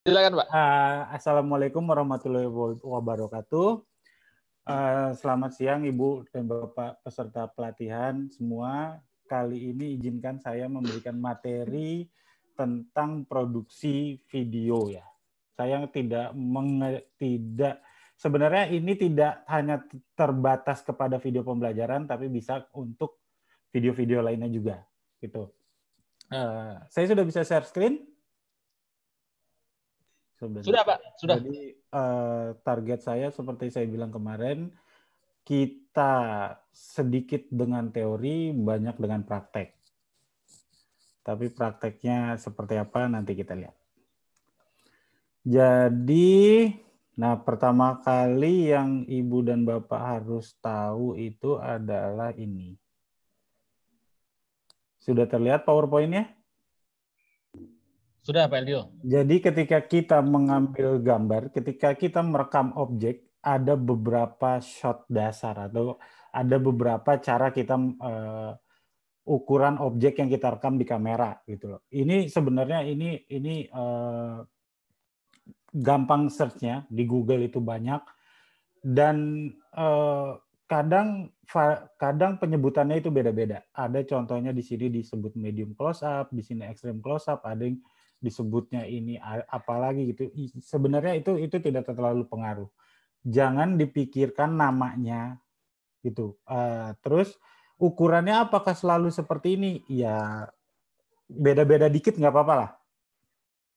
Silakan, Pak. Assalamualaikum warahmatullahi wabarakatuh. Selamat siang Ibu dan Bapak peserta pelatihan semua. Kali ini izinkan saya memberikan materi tentang produksi video ya. Saya tidak sebenarnya ini tidak hanya terbatas kepada video pembelajaran, tapi bisa untuk video-video lainnya juga gitu. Saya sudah bisa share screen. Sudah, Pak. Sudah. Jadi target saya seperti saya bilang kemarin, kita sedikit dengan teori, banyak dengan praktek. Tapi prakteknya seperti apa nanti kita lihat. Jadi, nah pertama kali yang Ibu dan Bapak harus tahu itu adalah ini. Sudah terlihat PowerPoint-nya? Sudah, Pak Eldio. Jadi ketika kita mengambil gambar, ketika kita merekam objek, ada beberapa shot dasar atau ada beberapa cara kita ukuran objek yang kita rekam di kamera gitu loh. Ini sebenarnya ini gampang search-nya di Google itu banyak dan kadang penyebutannya itu beda-beda. Ada contohnya di sini disebut medium close up, di sini extreme close up, ada yang disebutnya ini apalagi gitu. Sebenarnya itu tidak terlalu pengaruh. Jangan dipikirkan namanya gitu. Terus ukurannya apakah selalu seperti ini? Ya beda-beda dikit nggak apa-apa lah.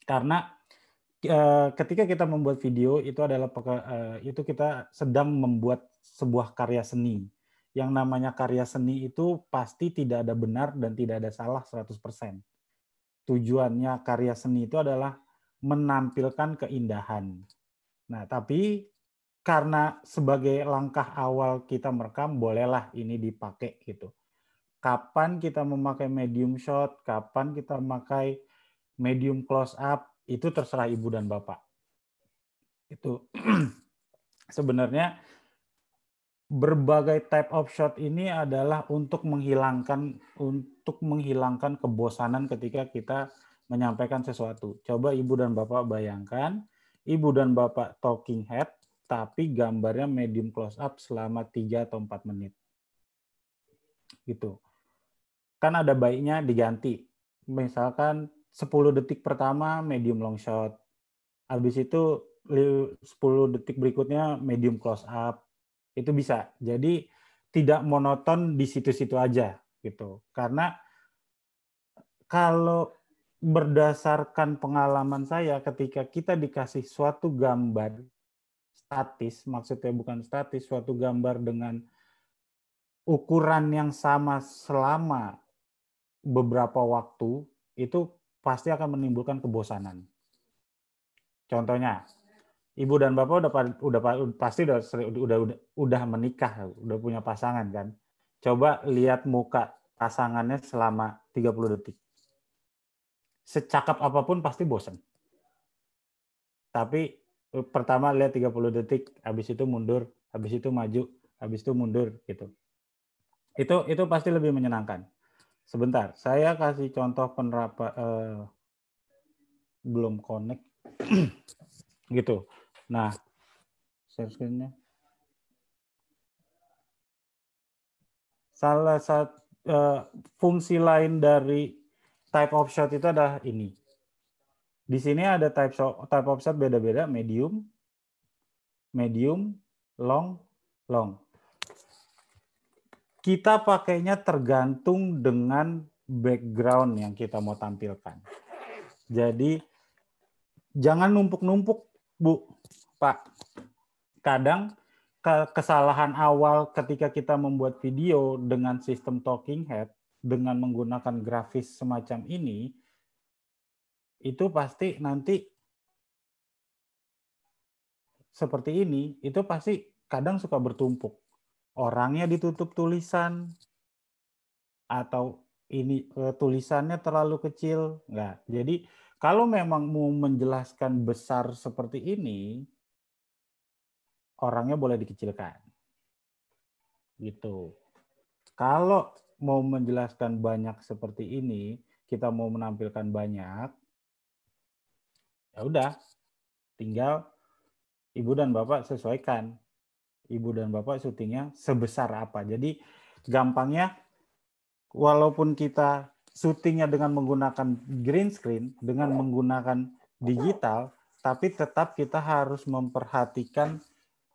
Karena ketika kita membuat video itu adalah itu kita sedang membuat sebuah karya seni. Yang namanya karya seni itu pasti tidak ada benar dan tidak ada salah 100%. Tujuannya karya seni itu adalah menampilkan keindahan. Nah, tapi karena sebagai langkah awal kita merekam, bolehlah ini dipakai gitu. Kapan kita memakai medium shot, kapan kita memakai medium close up, itu terserah Ibu dan Bapak. Itu sebenarnya berbagai type of shot ini adalah untuk menghilangkan kebosanan ketika kita menyampaikan sesuatu. Coba Ibu dan Bapak bayangkan, Ibu dan Bapak talking head, tapi gambarnya medium close up selama 3 atau 4 menit. Gitu. Kan ada baiknya diganti. Misalkan 10 detik pertama medium long shot. Habis itu 10 detik berikutnya medium close up. Itu bisa. Jadi tidak monoton di situ-situ aja gitu. Karena kalau berdasarkan pengalaman saya ketika kita dikasih suatu gambar statis, maksudnya bukan statis, suatu gambar dengan ukuran yang sama selama beberapa waktu, itu pasti akan menimbulkan kebosanan. Contohnya, Ibu dan Bapak pasti udah menikah, udah punya pasangan kan. Coba lihat muka pasangannya selama 30 detik. Secakap apapun pasti bosan. Tapi pertama lihat 30 detik, habis itu mundur, habis itu maju, habis itu mundur gitu. Itu pasti lebih menyenangkan. Sebentar, saya kasih contoh penerapan belum connect gitu. Nah, share screen-nya. Salah satu fungsi lain dari type of shot itu adalah ini. Di sini ada type of shot beda-beda, medium, long, long. Kita pakainya tergantung dengan background yang kita mau tampilkan. Jadi jangan numpuk-numpuk, Bu, Pak. Kadang kesalahan awal ketika kita membuat video dengan sistem talking head, dengan menggunakan grafis semacam ini, itu pasti nanti seperti ini, itu pasti kadang suka bertumpuk. Orangnya ditutup tulisan, atau ini tulisannya terlalu kecil. Enggak. Jadi kalau memang mau menjelaskan besar seperti ini, orangnya boleh dikecilkan. Gitu. Kalau mau menjelaskan banyak seperti ini, kita mau menampilkan banyak, Ya udah, tinggal Ibu dan Bapak sesuaikan. Ibu dan Bapak syutingnya sebesar apa. Jadi gampangnya, walaupun kita syutingnya dengan menggunakan green screen, dengan menggunakan digital, tapi tetap kita harus memperhatikan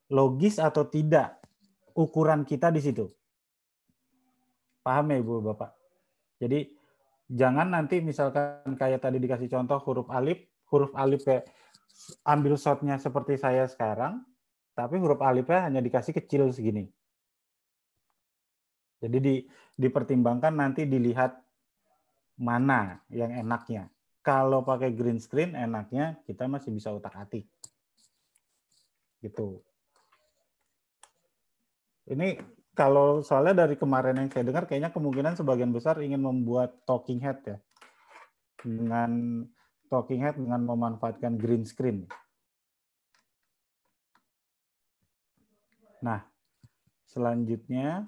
logis atau tidak ukuran kita di situ. Paham ya Ibu Bapak? Jadi jangan nanti misalkan kayak tadi dikasih contoh huruf alif kayak ambil shotnya seperti saya sekarang, tapi huruf alifnya hanya dikasih kecil segini. Jadi dipertimbangkan nanti dilihat mana yang enaknya. Kalau pakai green screen enaknya kita masih bisa utak-atik. Gitu. Ini kalau soalnya dari kemarin yang saya dengar kayaknya kemungkinan sebagian besar ingin membuat talking head ya. Dengan talking head dengan memanfaatkan green screen. Nah, selanjutnya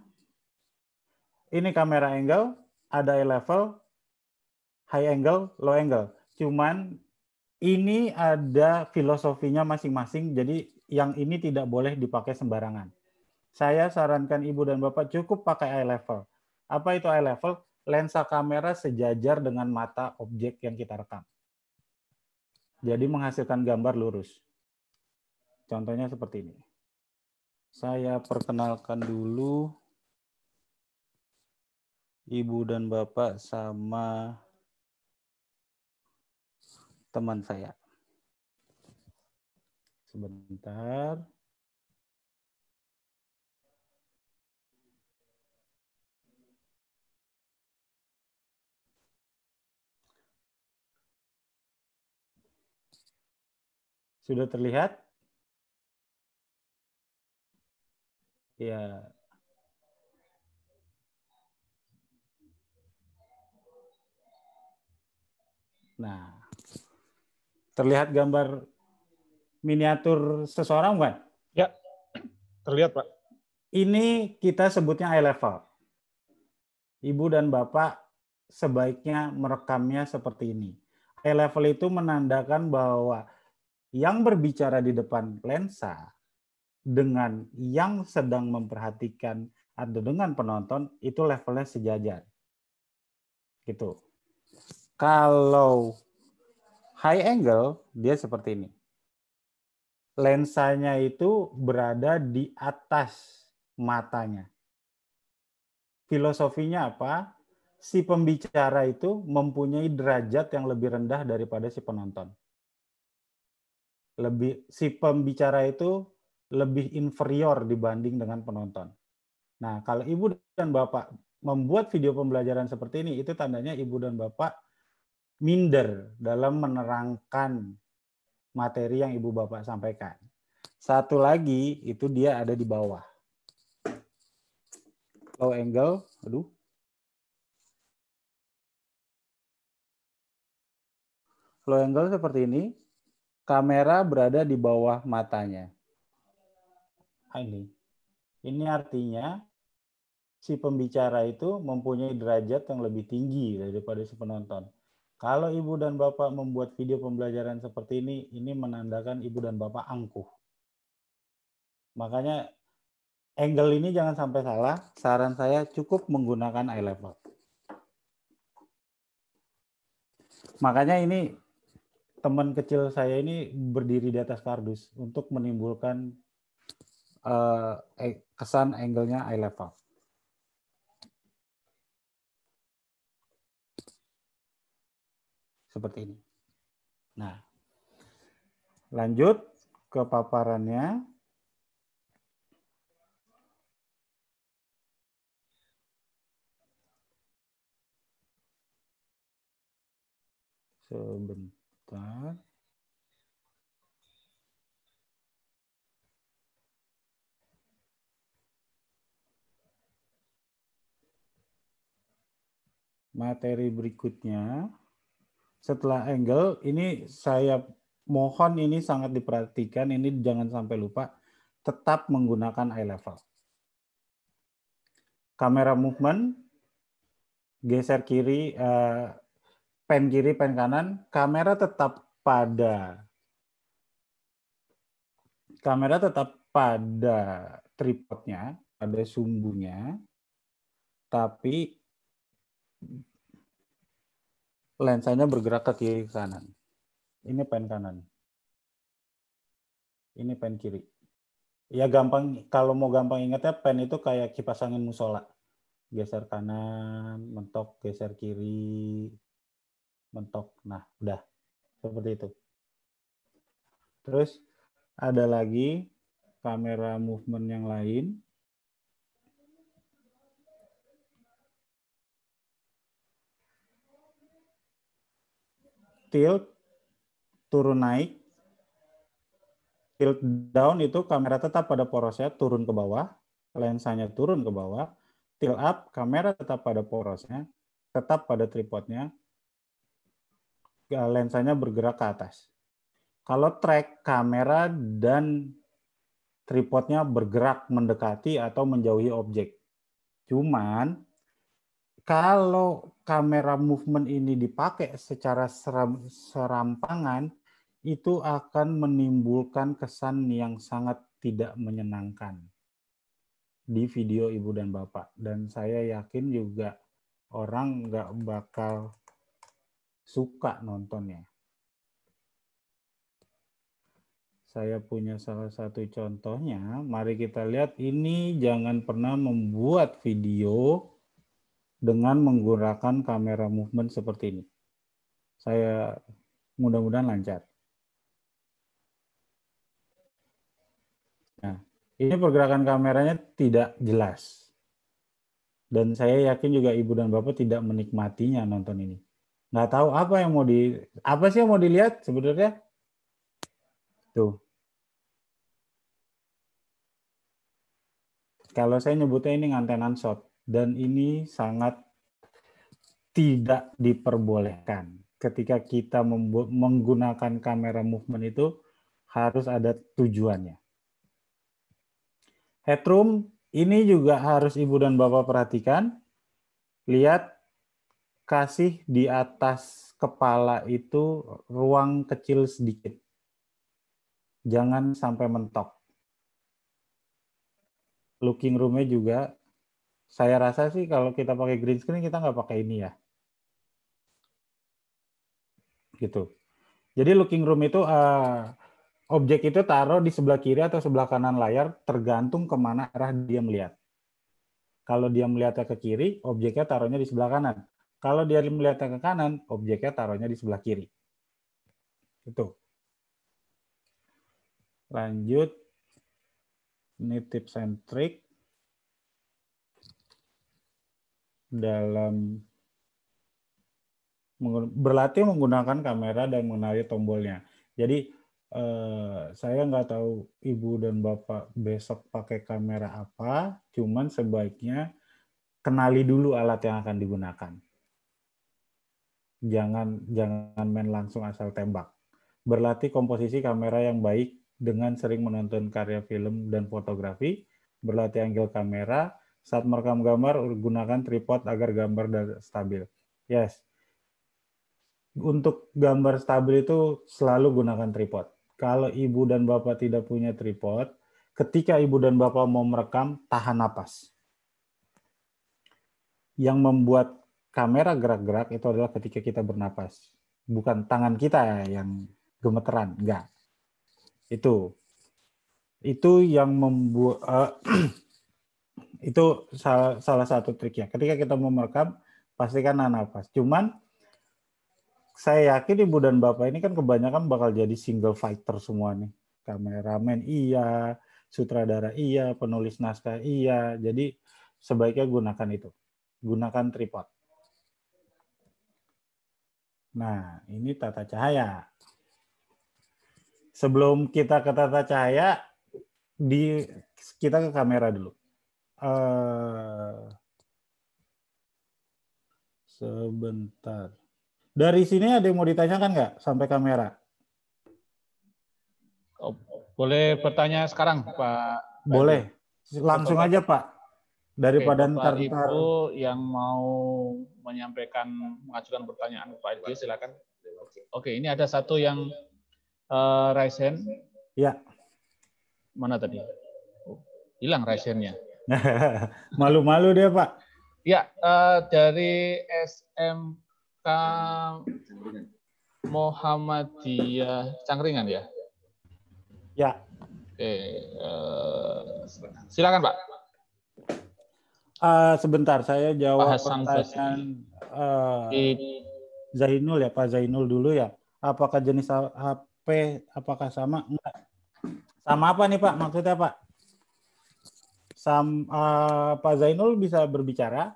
ini kamera angle, ada level, high angle, low angle. Cuman ini ada filosofinya masing-masing, jadi yang ini tidak boleh dipakai sembarangan. Saya sarankan Ibu dan Bapak cukup pakai eye level. Apa itu eye level? Lensa kamera sejajar dengan mata objek yang kita rekam. Jadi menghasilkan gambar lurus. Contohnya seperti ini. Saya perkenalkan dulu Ibu dan Bapak sama teman saya. Sebentar. Sudah terlihat? Ya. Nah, terlihat gambar miniatur seseorang bukan? Ya, terlihat Pak. Ini kita sebutnya eye level. Ibu dan Bapak sebaiknya merekamnya seperti ini. Eye level itu menandakan bahwa yang berbicara di depan lensa dengan yang sedang memperhatikan atau dengan penonton itu levelnya sejajar. Gitu. Kalau high angle dia seperti ini. Lensanya itu berada di atas matanya. Filosofinya apa? Si pembicara itu mempunyai derajat yang lebih rendah daripada si penonton. Si pembicara itu lebih inferior dibanding dengan penonton. Nah, kalau Ibu dan Bapak membuat video pembelajaran seperti ini, itu tandanya Ibu dan Bapak minder dalam menerangkan materi yang Ibu Bapak sampaikan. Satu lagi, itu dia ada di bawah. Low angle, aduh. Low angle seperti ini, kamera berada di bawah matanya. Ini artinya si pembicara itu mempunyai derajat yang lebih tinggi daripada si penonton. Kalau Ibu dan Bapak membuat video pembelajaran seperti ini menandakan Ibu dan Bapak angkuh. Makanya angle ini jangan sampai salah. Saran saya cukup menggunakan eye level. Makanya ini teman kecil saya ini berdiri di atas kardus untuk menimbulkan kesan angle-nya eye level. Seperti ini. Nah, lanjut ke paparannya. Sebentar. Materi berikutnya. Setelah angle, ini saya mohon ini sangat diperhatikan, ini jangan sampai lupa, tetap menggunakan eye level. Kamera movement, geser kiri, pen kiri, pen kanan, kamera tetap pada kamera tetap pada tripodnya, pada sumbunya, tapi lensanya bergerak ke kiri ke kanan. Ini pen kanan. Ini pen kiri. Ya gampang, kalau mau gampang ingatnya pen itu kayak kipas angin musola. Geser kanan, mentok, geser kiri, mentok. Nah, udah. Seperti itu. Terus ada lagi kamera movement yang lain. Tilt, turun naik. Tilt down itu kamera tetap pada porosnya, turun ke bawah. Lensanya turun ke bawah. Tilt up, kamera tetap pada porosnya, tetap pada tripodnya. Lensanya bergerak ke atas. Kalau track, kamera dan tripodnya bergerak mendekati atau menjauhi objek. Cuman kalau kamera movement ini dipakai secara serampangan, itu akan menimbulkan kesan yang sangat tidak menyenangkan di video ibu dan bapak. Dan saya yakin juga orang nggak bakal suka nontonnya. Saya punya salah satu contohnya. Mari kita lihat, ini jangan pernah membuat video dengan menggunakan kamera movement seperti ini. Saya mudah-mudahan lancar. Nah, ini pergerakan kameranya tidak jelas. Dan saya yakin juga ibu dan bapak tidak menikmatinya nonton ini. Nggak tahu apa sih yang mau dilihat sebenarnya? Tuh. Kalau saya nyebutnya ini ngantenan shot. Dan ini sangat tidak diperbolehkan. Ketika kita menggunakan kamera movement itu harus ada tujuannya. Headroom ini juga harus ibu dan bapak perhatikan. Lihat, kasih di atas kepala itu ruang kecil sedikit. Jangan sampai mentok. Looking room-nya juga, saya rasa sih kalau kita pakai green screen kita nggak pakai ini ya. Gitu. Jadi looking room itu objek itu taruh di sebelah kiri atau sebelah kanan layar tergantung kemana arah dia melihat. Kalau dia melihatnya ke kiri, objeknya taruhnya di sebelah kanan. Kalau dia melihatnya ke kanan, objeknya taruhnya di sebelah kiri. Itu. Lanjut. Ini tips and trick dalam berlatih menggunakan kamera dan mengenali tombolnya. Jadi saya nggak tahu ibu dan bapak besok pakai kamera apa, cuman sebaiknya kenali dulu alat yang akan digunakan. Jangan main langsung asal tembak. Berlatih komposisi kamera yang baik dengan sering menonton karya film dan fotografi, berlatih angle kamera, saat merekam gambar gunakan tripod agar gambar stabil. Yes. Untuk gambar stabil itu selalu gunakan tripod. Kalau ibu dan bapak tidak punya tripod, ketika ibu dan bapak mau merekam, tahan napas. Yang membuat kamera gerak-gerak itu adalah ketika kita bernapas. Bukan tangan kita yang gemeteran, enggak. Itu yang membuat itu salah satu triknya. Ketika kita mau merekam, pastikan nahan napas. Cuman saya yakin ibu dan bapak ini kan kebanyakan bakal jadi single fighter semua nih. Kameramen iya, sutradara iya, penulis naskah iya. Jadi sebaiknya gunakan itu. Gunakan tripod. Nah, ini tata cahaya. Sebelum kita ke tata cahaya, kita ke kamera dulu. Sebentar. Dari sini ada yang mau ditanyakan nggak sampai kamera? Oh, boleh bertanya sekarang, Pak. Boleh. Langsung aja, Pak. Daripada Bapak ntar. Ibu yang mau mengajukan pertanyaan Pak Ilgi, silakan. Oke, ini ada satu yang raise hand. Ya. Mana tadi? Oh, hilang raise-nya. Malu-malu dia, Pak. Ya, dari SMK Muhammadiyah Cangkringan ya. Ya. Oke, silakan Pak. Sebentar, saya Pak jawab Hasan pertanyaan Basri. Zainul ya, Pak Zainul dulu ya. Apakah jenis HP apakah sama? Enggak. Sama apa nih Pak? Maksudnya Pak? Pak Zainul bisa berbicara?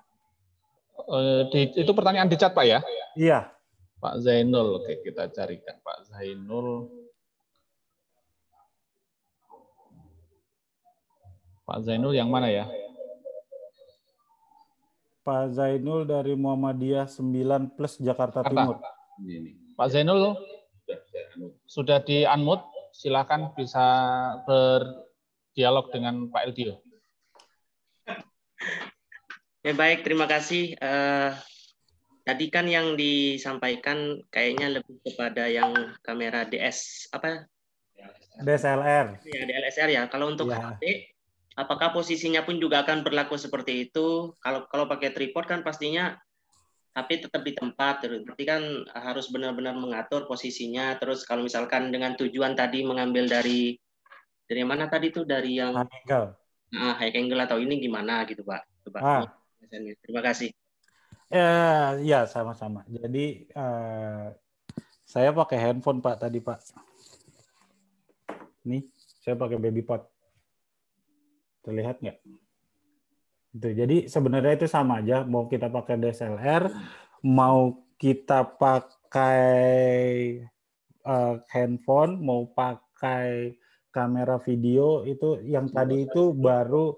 Itu pertanyaan di chat Pak ya? Iya. Pak Zainul, oke kita carikan Pak Zainul. Pak Zainul yang mana ya? Pak Zainul dari Muhammadiyah 9 plus Jakarta Timur. Pak Zainul sudah di-unmute, silakan bisa berdialog dengan Pak Eldio. Ya baik, terima kasih. Tadi kan yang disampaikan kayaknya lebih kepada yang kamera DS apa? DSLR. Ya, DSLR ya. Kalau untuk Ya. HP, apakah posisinya pun juga akan berlaku seperti itu? Kalau pakai tripod kan pastinya HP tetap di tempat, berarti kan harus benar-benar mengatur posisinya. Terus kalau misalkan dengan tujuan tadi mengambil dari mana tadi tuh, dari yang high angle atau ini gimana gitu Pak? Coba. Terima kasih. Ya sama-sama. Jadi saya pakai handphone Pak tadi Pak. Nih, saya pakai BabyPod. Terlihat nggak? Itu. Jadi sebenarnya itu sama aja. Mau kita pakai DSLR, mau kita pakai handphone, mau pakai kamera video, itu yang tadi itu baru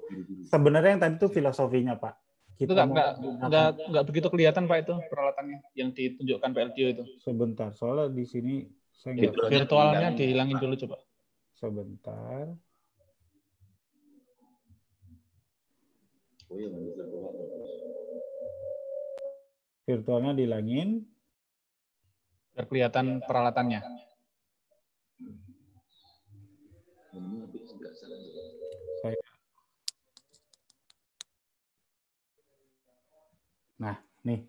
sebenarnya yang tadi itu filosofinya Pak. Itu nggak begitu kelihatan Pak itu peralatannya yang ditunjukkan Pak LTO itu. Sebentar, soalnya di sini saya virtualnya dihilangin dulu coba. Sebentar. Virtualnya dihilangin. Biar kelihatan peralatannya. Nah, nih.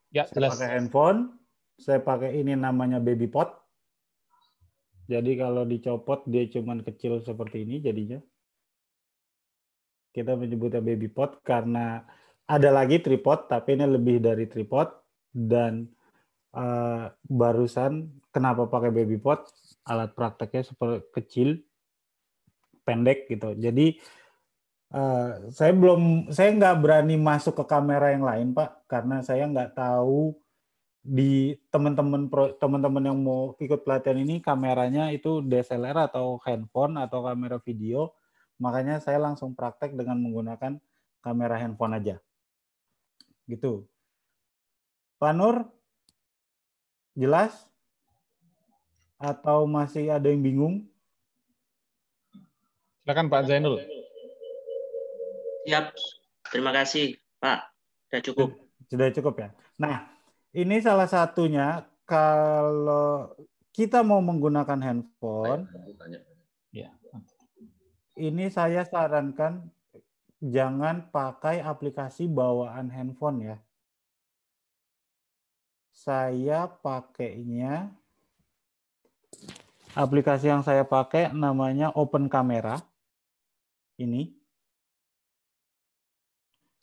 Ya, saya pakai handphone, saya pakai ini namanya BabyPod. Jadi kalau dicopot dia cuman kecil seperti ini jadinya. Kita menyebutnya BabyPod karena ada lagi tripod, tapi ini lebih dari tripod. Dan barusan kenapa pakai BabyPod? Alat prakteknya seperti kecil, pendek gitu. Jadi saya nggak berani masuk ke kamera yang lain Pak, karena saya nggak tahu di teman-teman yang mau ikut pelatihan ini kameranya itu DSLR atau handphone atau kamera video, makanya saya langsung praktek dengan menggunakan kamera handphone aja. Gitu. Pak Nur, jelas? Atau masih ada yang bingung? Silakan Pak Zainul. Siap. Terima kasih, Pak. Sudah cukup. Sudah cukup ya. Nah, ini salah satunya kalau kita mau menggunakan handphone, ini saya sarankan jangan pakai aplikasi bawaan handphone ya. Saya pakainya, aplikasi yang saya pakai namanya Open Camera. Ini.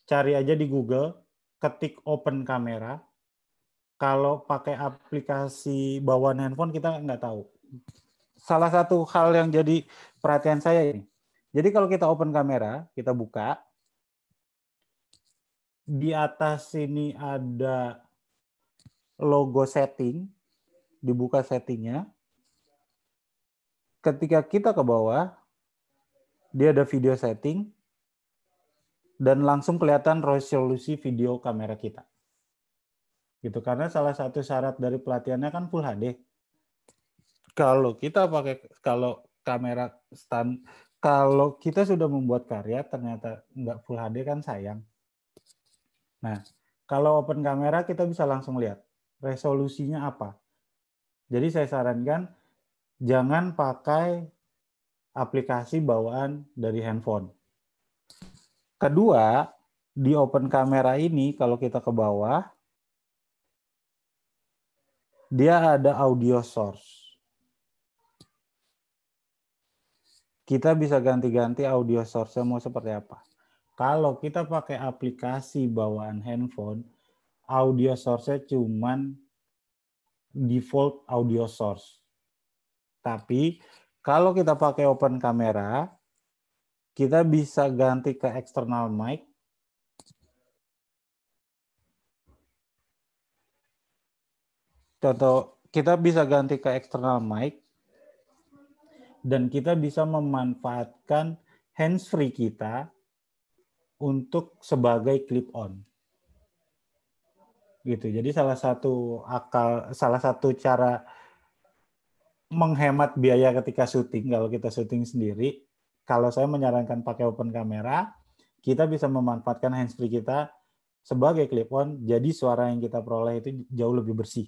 Cari aja di Google, ketik Open Camera. Kalau pakai aplikasi bawaan handphone kita nggak tahu. Salah satu hal yang jadi perhatian saya ini. Jadi kalau kita open kamera, kita buka. Di atas sini ada logo setting. Dibuka settingnya. Ketika kita ke bawah, dia ada video setting. Dan langsung kelihatan resolusi video kamera kita. Gitu, karena salah satu syarat dari pelatihannya kan Full HD. Kalau kita pakai, kalau kita sudah membuat karya ternyata nggak Full HD kan sayang. Nah, kalau open kamera kita bisa langsung lihat resolusinya apa. Jadi saya sarankan jangan pakai aplikasi bawaan dari handphone. Kedua, di open kamera ini kalau kita ke bawah, dia ada audio source. Kita bisa ganti-ganti audio source-nya mau seperti apa. Kalau kita pakai aplikasi bawaan handphone, audio source-nya cuman default audio source. Tapi kalau kita pakai open kamera, kita bisa ganti ke external mic. Contoh, kita bisa ganti ke external mic dan kita bisa memanfaatkan handsfree kita untuk sebagai clip on. Gitu. Jadi salah satu cara menghemat biaya ketika syuting, kalau kita syuting sendiri, kalau saya menyarankan pakai open kamera, kita bisa memanfaatkan handsfree kita sebagai clip on, jadi suara yang kita peroleh itu jauh lebih bersih.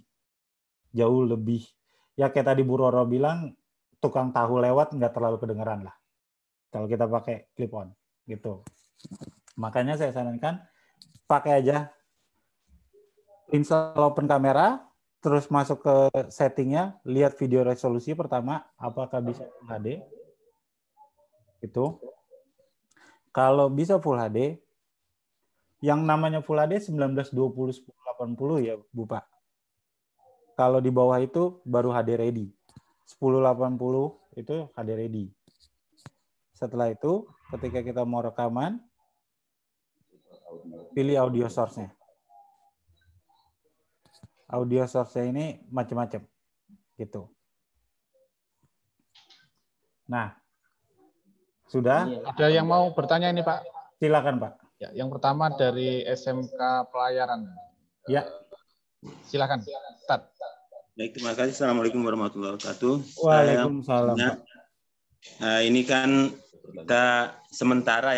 Jauh lebih, ya kayak tadi Bu Roro bilang, tukang tahu lewat nggak terlalu kedengeran lah. Kalau kita pakai clip on, gitu. Makanya saya sarankan, pakai aja install open kamera, terus masuk ke settingnya, lihat video resolusi pertama, apakah bisa Full HD. Itu. Kalau bisa Full HD, yang namanya Full HD 1920 1080 ya Bu Pak. Kalau di bawah itu baru HD ready. 1080 itu HD ready. Setelah itu, ketika kita mau rekaman, pilih audio source-nya. Audio source-nya ini macam-macam. Gitu. Nah, sudah? Ada yang mau bertanya ini Pak? Silakan Pak. Ya, yang pertama dari SMK Pelayaran. Ya. Silakan. Start. Baik, terima kasih. Assalamualaikum warahmatullahi wabarakatuh. Waalaikumsalam Pak. Ini kan kita sementara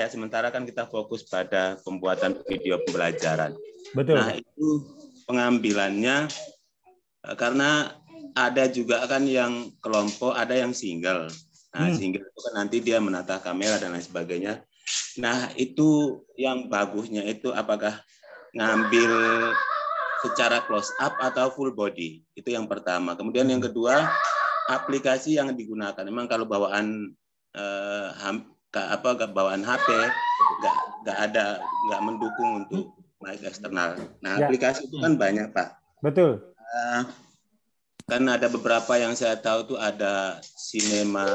kan kita fokus pada pembuatan video pembelajaran. Betul. Nah, itu pengambilannya karena ada juga kan yang kelompok, ada yang single. Nah, single itu kan nanti dia menata kamera dan lain sebagainya. Nah, itu yang bagusnya itu apakah ngambil secara close up atau full body? Itu yang pertama. Kemudian yang kedua, aplikasi yang digunakan. Memang kalau bawaan bawaan HP nggak mendukung untuk mic eksternal. Nah, aplikasi itu kan banyak, Pak. Betul. Kan ada beberapa yang saya tahu tuh ada Cinema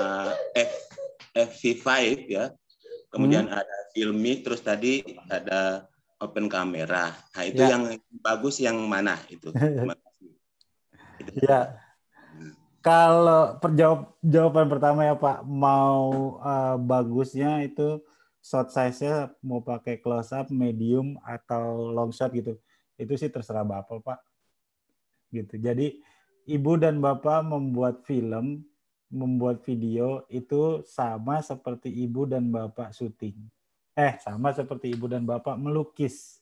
FV5 ya. Kemudian ada Filmic, terus tadi ada open kamera. Nah, itu yang bagus yang mana itu? Terima kasih. Ya. Kalau jawaban pertama ya Pak, mau bagusnya itu shot size-nya mau pakai close up, medium atau long shot gitu. Itu sih terserah Bapak, Pak. Gitu. Jadi Ibu dan Bapak membuat film, membuat video itu sama seperti Ibu dan Bapak syuting. Sama seperti Ibu dan Bapak melukis.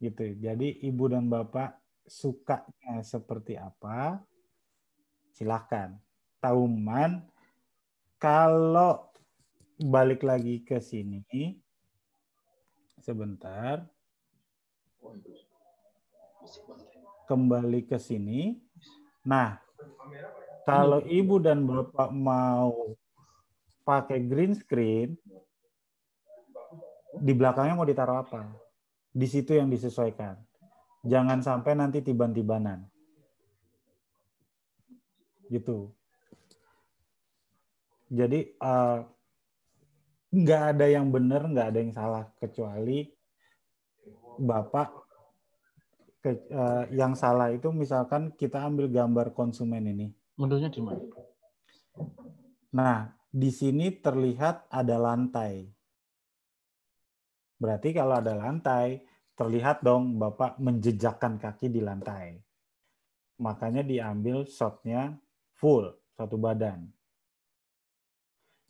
Gitu. Jadi Ibu dan Bapak sukanya seperti apa? Silahkan. Tauman, kalau balik lagi ke sini, sebentar. Kembali ke sini. Nah, kalau Ibu dan Bapak mau pakai green screen, di belakangnya mau ditaruh apa? Di situ yang disesuaikan. Jangan sampai nanti tiban-tibanan. Gitu. Jadi nggak ada yang benar, nggak ada yang salah, kecuali Bapak yang salah itu misalkan kita ambil gambar konsumen ini. Mundunya di mana? Nah, di sini terlihat ada lantai. Berarti kalau ada lantai, terlihat dong Bapak menjejakkan kaki di lantai. Makanya diambil shotnya full, satu badan.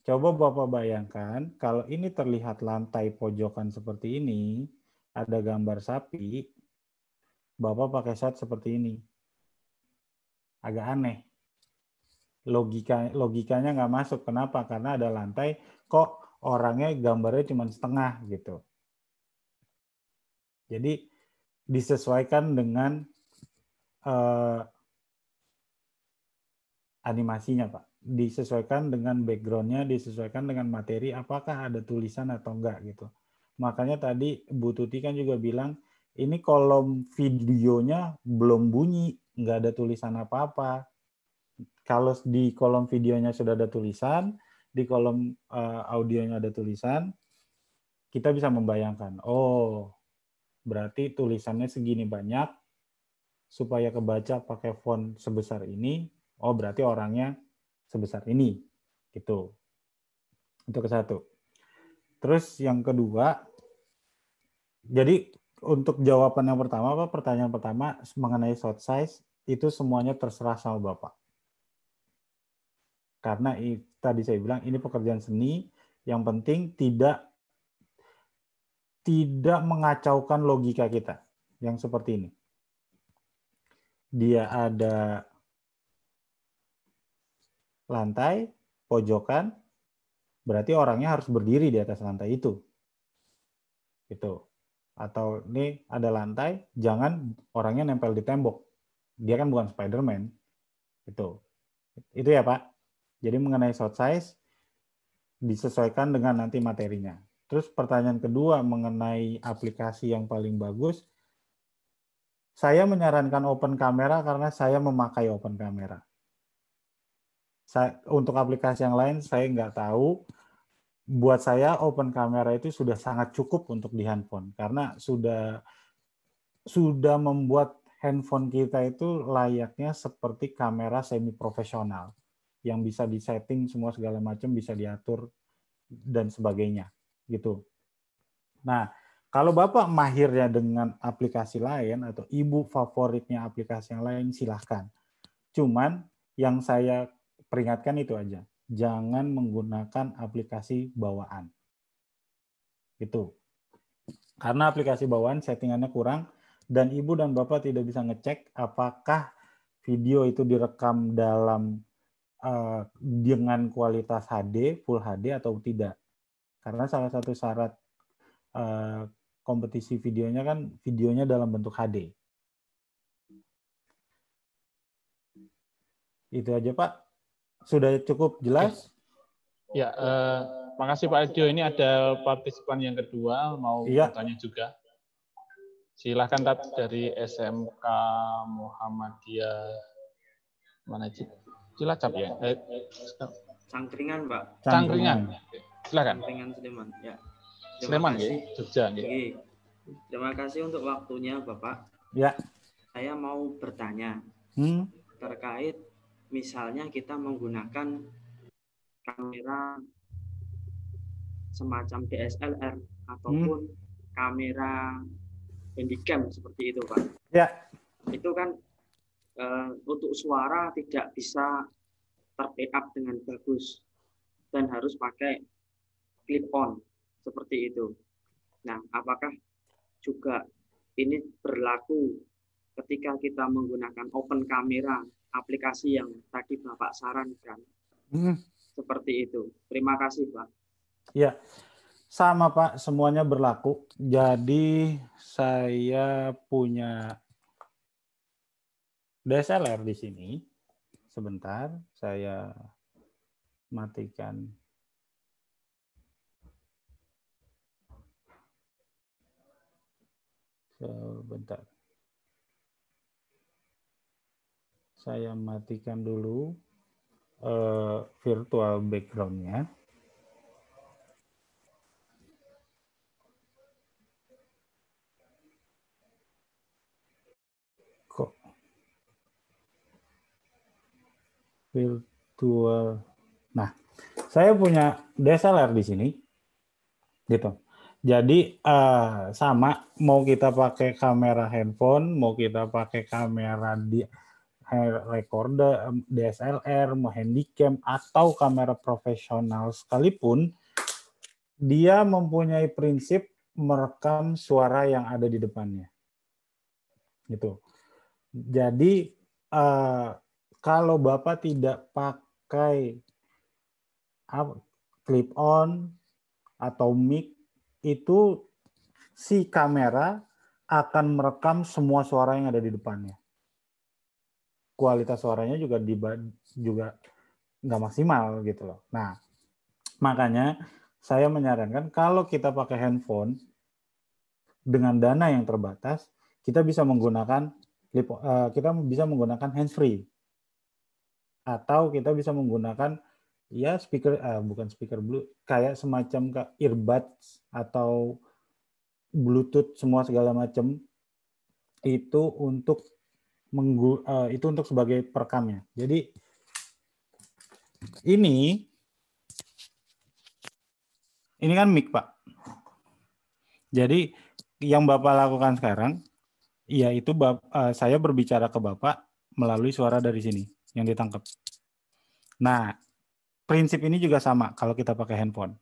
Coba Bapak bayangkan, kalau ini terlihat lantai pojokan seperti ini, ada gambar sapi, Bapak pakai shot seperti ini. Agak aneh. logikanya nggak masuk. Kenapa? Karena ada lantai, kok orangnya gambarnya cuma setengah gitu. Jadi disesuaikan dengan animasinya, Pak. Disesuaikan dengan background-nya, disesuaikan dengan materi, apakah ada tulisan atau enggak gitu. Makanya tadi Bu Tuti kan juga bilang, ini kolom videonya belum bunyi, nggak ada tulisan apa-apa. Kalau di kolom videonya sudah ada tulisan, di kolom audionya ada tulisan, kita bisa membayangkan, oh berarti tulisannya segini banyak, supaya kebaca pakai font sebesar ini, oh berarti orangnya sebesar ini, gitu. Itu ke satu. Terus yang kedua, jadi untuk jawaban yang pertama, Pak, pertanyaan pertama mengenai short size, itu semuanya terserah sama Bapak. Karena tadi saya bilang ini pekerjaan seni, yang penting tidak mengacaukan logika kita. Yang seperti ini. Dia ada lantai, pojokan, berarti orangnya harus berdiri di atas lantai itu. Gitu. Atau ini ada lantai, jangan orangnya nempel di tembok. Dia kan bukan Spider-Man. Gitu. Itu ya, Pak. Jadi mengenai short size, disesuaikan dengan nanti materinya. Terus pertanyaan kedua mengenai aplikasi yang paling bagus, saya menyarankan open camera karena saya memakai open camera. Untuk aplikasi yang lain saya nggak tahu. Buat saya open camera itu sudah sangat cukup untuk di handphone karena sudah membuat handphone kita itu layaknya seperti kamera semi profesional yang bisa disetting semua segala macam, bisa diatur dan sebagainya gitu. Nah, kalau Bapak mahirnya dengan aplikasi lain atau Ibu favoritnya aplikasi yang lain, silahkan. Cuman yang saya peringatkan itu aja, jangan menggunakan aplikasi bawaan. Gitu. Karena aplikasi bawaan settingannya kurang dan Ibu dan Bapak tidak bisa ngecek apakah video itu direkam dalam dengan kualitas HD, Full HD atau tidak. Karena salah satu syarat kompetisi videonya kan videonya dalam bentuk HD. Itu aja, Pak. Sudah cukup jelas? Ya, makasih Pak Edio. Ini ada partisipan yang kedua mau bertanya juga. Silahkan dari SMK Muhammadiyah mana sih? Cilacap ya? Cangkringan, Pak. Cangkringan. Silakan. Cangkringan Sleman. Ya. Sleman ya, Jogja. Ya. Terima kasih untuk waktunya, Bapak. Ya. Saya mau bertanya terkait misalnya kita menggunakan kamera semacam DSLR ataupun kamera handycam seperti itu, Pak. Ya. Itu kan untuk suara tidak bisa ter-backup dengan bagus dan harus pakai clip-on seperti itu. Nah, apakah juga ini berlaku ketika kita menggunakan open camera aplikasi yang tadi Bapak sarankan? Seperti itu. Terima kasih, Pak. Ya, sama Pak, semuanya berlaku. Jadi saya punya DSLR di sini. Sebentar, saya matikan. Sebentar. Saya matikan dulu virtual background-nya. Virtual. Nah, saya punya DSLR di sini, gitu. Jadi sama, mau kita pakai kamera handphone, mau kita pakai kamera di recorder, DSLR, mau handycam atau kamera profesional sekalipun, dia mempunyai prinsip merekam suara yang ada di depannya, gitu. Jadi kalau Bapak tidak pakai clip on atau mic, itu si kamera akan merekam semua suara yang ada di depannya. Kualitas suaranya juga nggak maksimal gitu loh. Nah, makanya saya menyarankan kalau kita pakai handphone dengan dana yang terbatas, kita bisa menggunakan handsfree, atau kita bisa menggunakan ya speaker, bukan speaker blue, kayak semacam earbuds atau Bluetooth semua segala macam, itu untuk sebagai perekamnya. Jadi ini kan mic, Pak. Jadi yang Bapak lakukan sekarang, yaitu saya berbicara ke Bapak melalui suara dari sini yang ditangkap. Nah, prinsip ini juga sama kalau kita pakai handphone.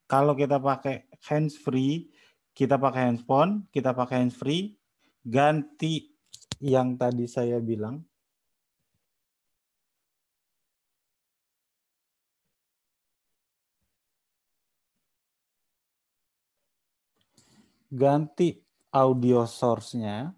Kalau kita pakai hands-free, kita pakai handphone, kita pakai hands-free, ganti yang tadi saya bilang, ganti audio source-nya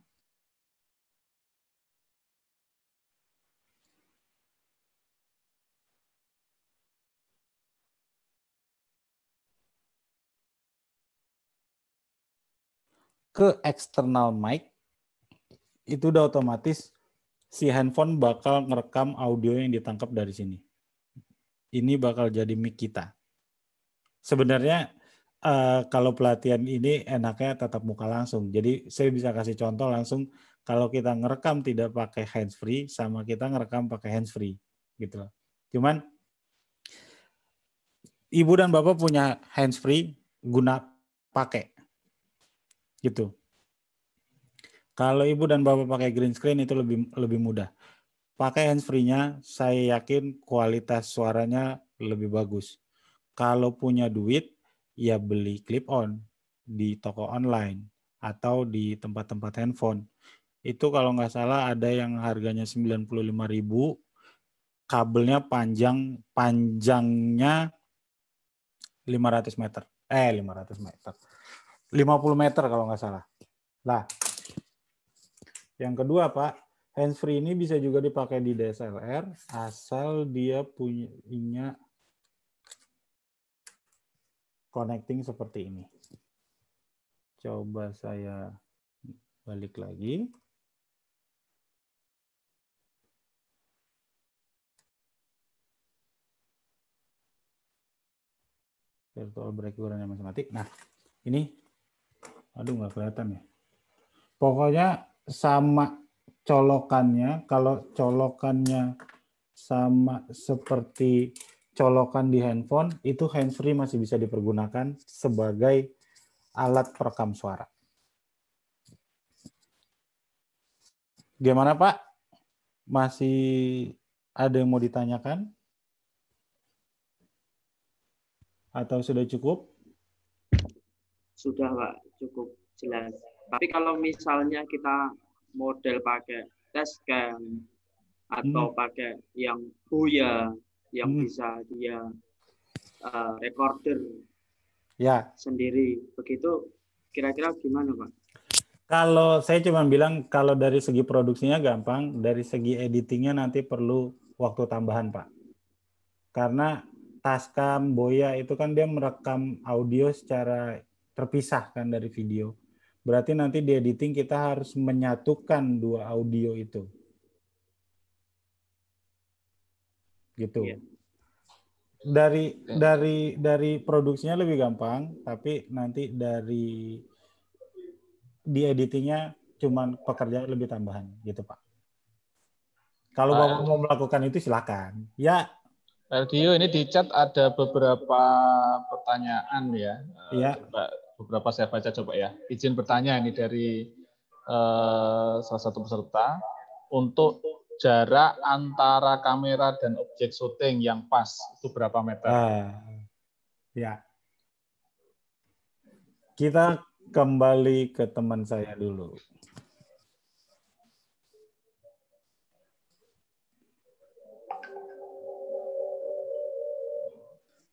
ke external mic, itu udah otomatis si handphone bakal ngerekam audio yang ditangkap dari sini. Ini bakal jadi mic kita. Sebenarnya kalau pelatihan ini enaknya tatap muka langsung. Jadi saya bisa kasih contoh langsung kalau kita ngerekam tidak pakai handsfree sama kita ngerekam pakai handsfree gitu loh. Cuman Ibu dan Bapak punya handsfree, guna pakai gitu. Kalau Ibu dan Bapak pakai green screen itu lebih mudah. Pakai handsfree-nya, saya yakin kualitas suaranya lebih bagus. Kalau punya duit, ya beli clip on di toko online atau di tempat-tempat handphone. Itu kalau nggak salah ada yang harganya 95.000, kabelnya panjangnya 500 meter. 500 meter. 50 meter kalau nggak salah. Nah, yang kedua Pak, handsfree ini bisa juga dipakai di DSLR asal dia punya connecting seperti ini. Coba saya balik lagi. Virtual breakdown yang matematik. Nah, ini, aduh nggak kelihatan ya. Pokoknya sama colokannya, kalau colokannya sama seperti colokan di handphone, itu handsfree masih bisa dipergunakan sebagai alat perekam suara. Gimana Pak? Masih ada yang mau ditanyakan? Atau sudah cukup? Sudah Pak, cukup jelas. Tapi kalau misalnya kita model pakai dashcam atau pakai yang Boya yang bisa dia recorder ya sendiri, begitu kira-kira gimana Pak? Kalau saya cuma bilang kalau dari segi produksinya gampang, dari segi editingnya nanti perlu waktu tambahan Pak. Karena Tascam, Boya itu kan dia merekam audio secara terpisah kan dari video. Berarti nanti di editing kita harus menyatukan dua audio itu. Gitu. Yeah. Dari produksinya lebih gampang, tapi nanti di editingnya cuman pekerjaan lebih tambahan gitu Pak. Kalau Bapak mau melakukan itu silakan. Ya. LDO ini di chat ada beberapa pertanyaan ya. Iya. Beberapa saya baca coba ya. Izin bertanya ini dari salah satu peserta, untuk jarak antara kamera dan objek syuting yang pas itu berapa meter? Ya. Kita kembali ke teman saya dulu.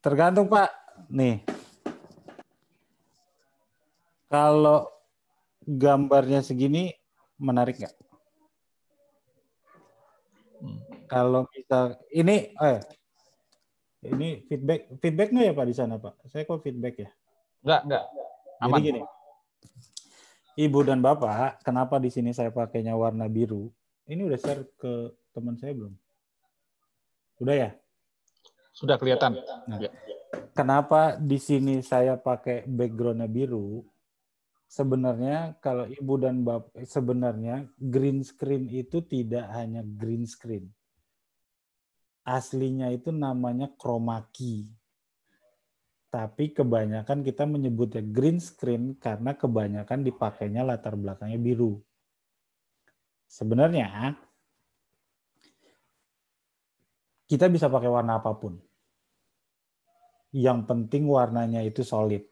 Tergantung Pak. Nih, kalau gambarnya segini menarik nggak? Kalau misal ini feedback nggak ya Pak di sana Pak? Saya kok feedback ya? Enggak. Jadi Aman. gini, Ibu dan Bapak, kenapa di sini saya pakainya warna biru? Ini udah share ke teman saya belum? Udah ya? Sudah kelihatan. Nah, Ya. kenapa di sini saya pakai background-nya biru? Sebenarnya kalau Ibu dan Bapak, sebenarnya green screen itu tidak hanya green screen. Aslinya itu namanya chroma key. Tapi kebanyakan kita menyebutnya green screen karena kebanyakan dipakainya latar belakangnya biru. Sebenarnya kita bisa pakai warna apapun. Yang penting warnanya itu solid.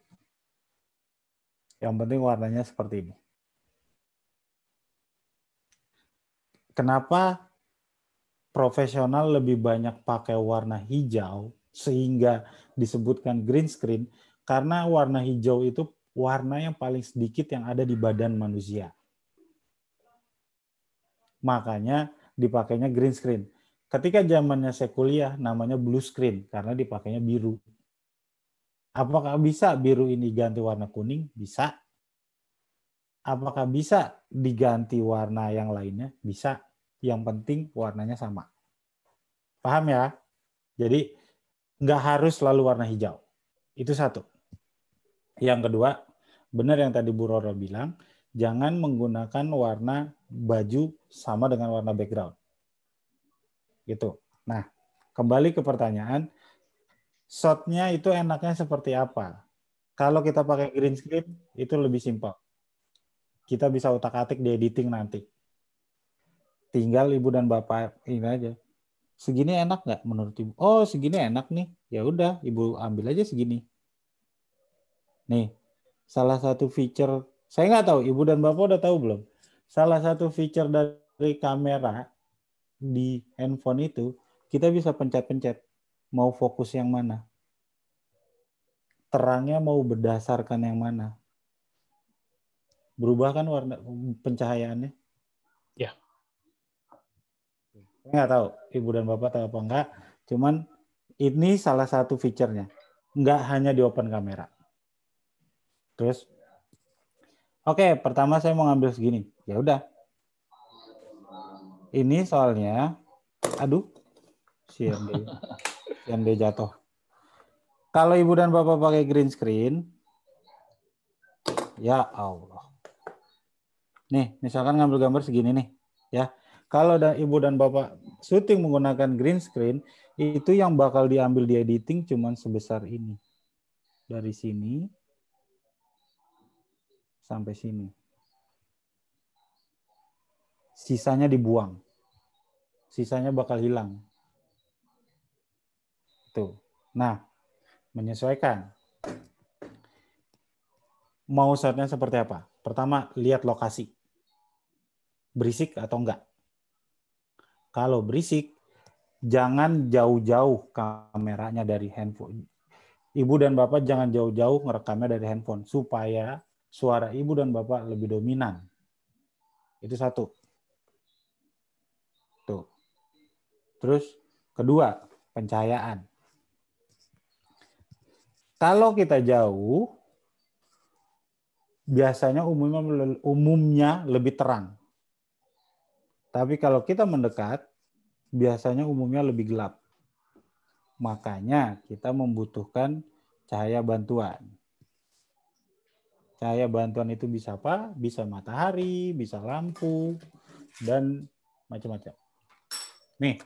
Yang penting warnanya seperti ini. Kenapa profesional lebih banyak pakai warna hijau sehingga disebutkan green screen? Karena warna hijau itu warna yang paling sedikit yang ada di badan manusia. Makanya dipakainya green screen. Ketika zamannya saya kuliah namanya blue screen karena dipakainya biru. Apakah bisa biru ini ganti warna kuning? Bisa. Apakah bisa diganti warna yang lainnya? Bisa. Yang penting warnanya sama. Paham ya? Jadi nggak harus selalu warna hijau. Itu satu. Yang kedua, benar yang tadi Bu Roro bilang, jangan menggunakan warna baju sama dengan warna background. Gitu. Nah, kembali ke pertanyaan, shot-nya itu enaknya seperti apa? Kalau kita pakai green screen, itu lebih simpel. Kita bisa utak-atik di editing nanti. Tinggal Ibu dan Bapak ini aja. Segini enak nggak menurut Ibu? Oh, segini enak nih. Ya udah, Ibu ambil aja segini. Nih, salah satu feature, saya nggak tahu, Ibu dan Bapak udah tahu belum? Salah satu feature dari kamera di handphone itu, kita bisa pencet-pencet. Mau fokus yang mana? Terangnya mau berdasarkan yang mana? Berubah kan warna pencahayaannya? Ya. Saya nggak tahu, Ibu dan Bapak tahu apa enggak. Cuman ini salah satu feature-nya. Nggak hanya di open kamera. Terus, oke, pertama saya mau ngambil segini. Ya udah. Ini soalnya, aduh, CMD jatuh. Kalau Ibu dan Bapak pakai green screen, ya Allah. Nih, misalkan ngambil gambar segini nih, ya. Kalau Ibu dan Bapak syuting menggunakan green screen, itu yang bakal diambil di editing cuman sebesar ini. Dari sini sampai sini. Sisanya dibuang. Sisanya bakal hilang. Tuh. Nah, menyesuaikan. Mau shotnya seperti apa? Pertama, lihat lokasi. Berisik atau enggak. Kalau berisik, jangan jauh-jauh kameranya dari handphone. Ibu dan Bapak jangan jauh-jauh ngerekamnya dari handphone. Supaya suara Ibu dan Bapak lebih dominan. Itu satu. Tuh. Terus, kedua, pencahayaan. Kalau kita jauh, biasanya umumnya lebih terang. Tapi kalau kita mendekat, biasanya umumnya lebih gelap. Makanya kita membutuhkan cahaya bantuan. Cahaya bantuan itu bisa apa? Bisa matahari, bisa lampu, dan macam-macam. Nih,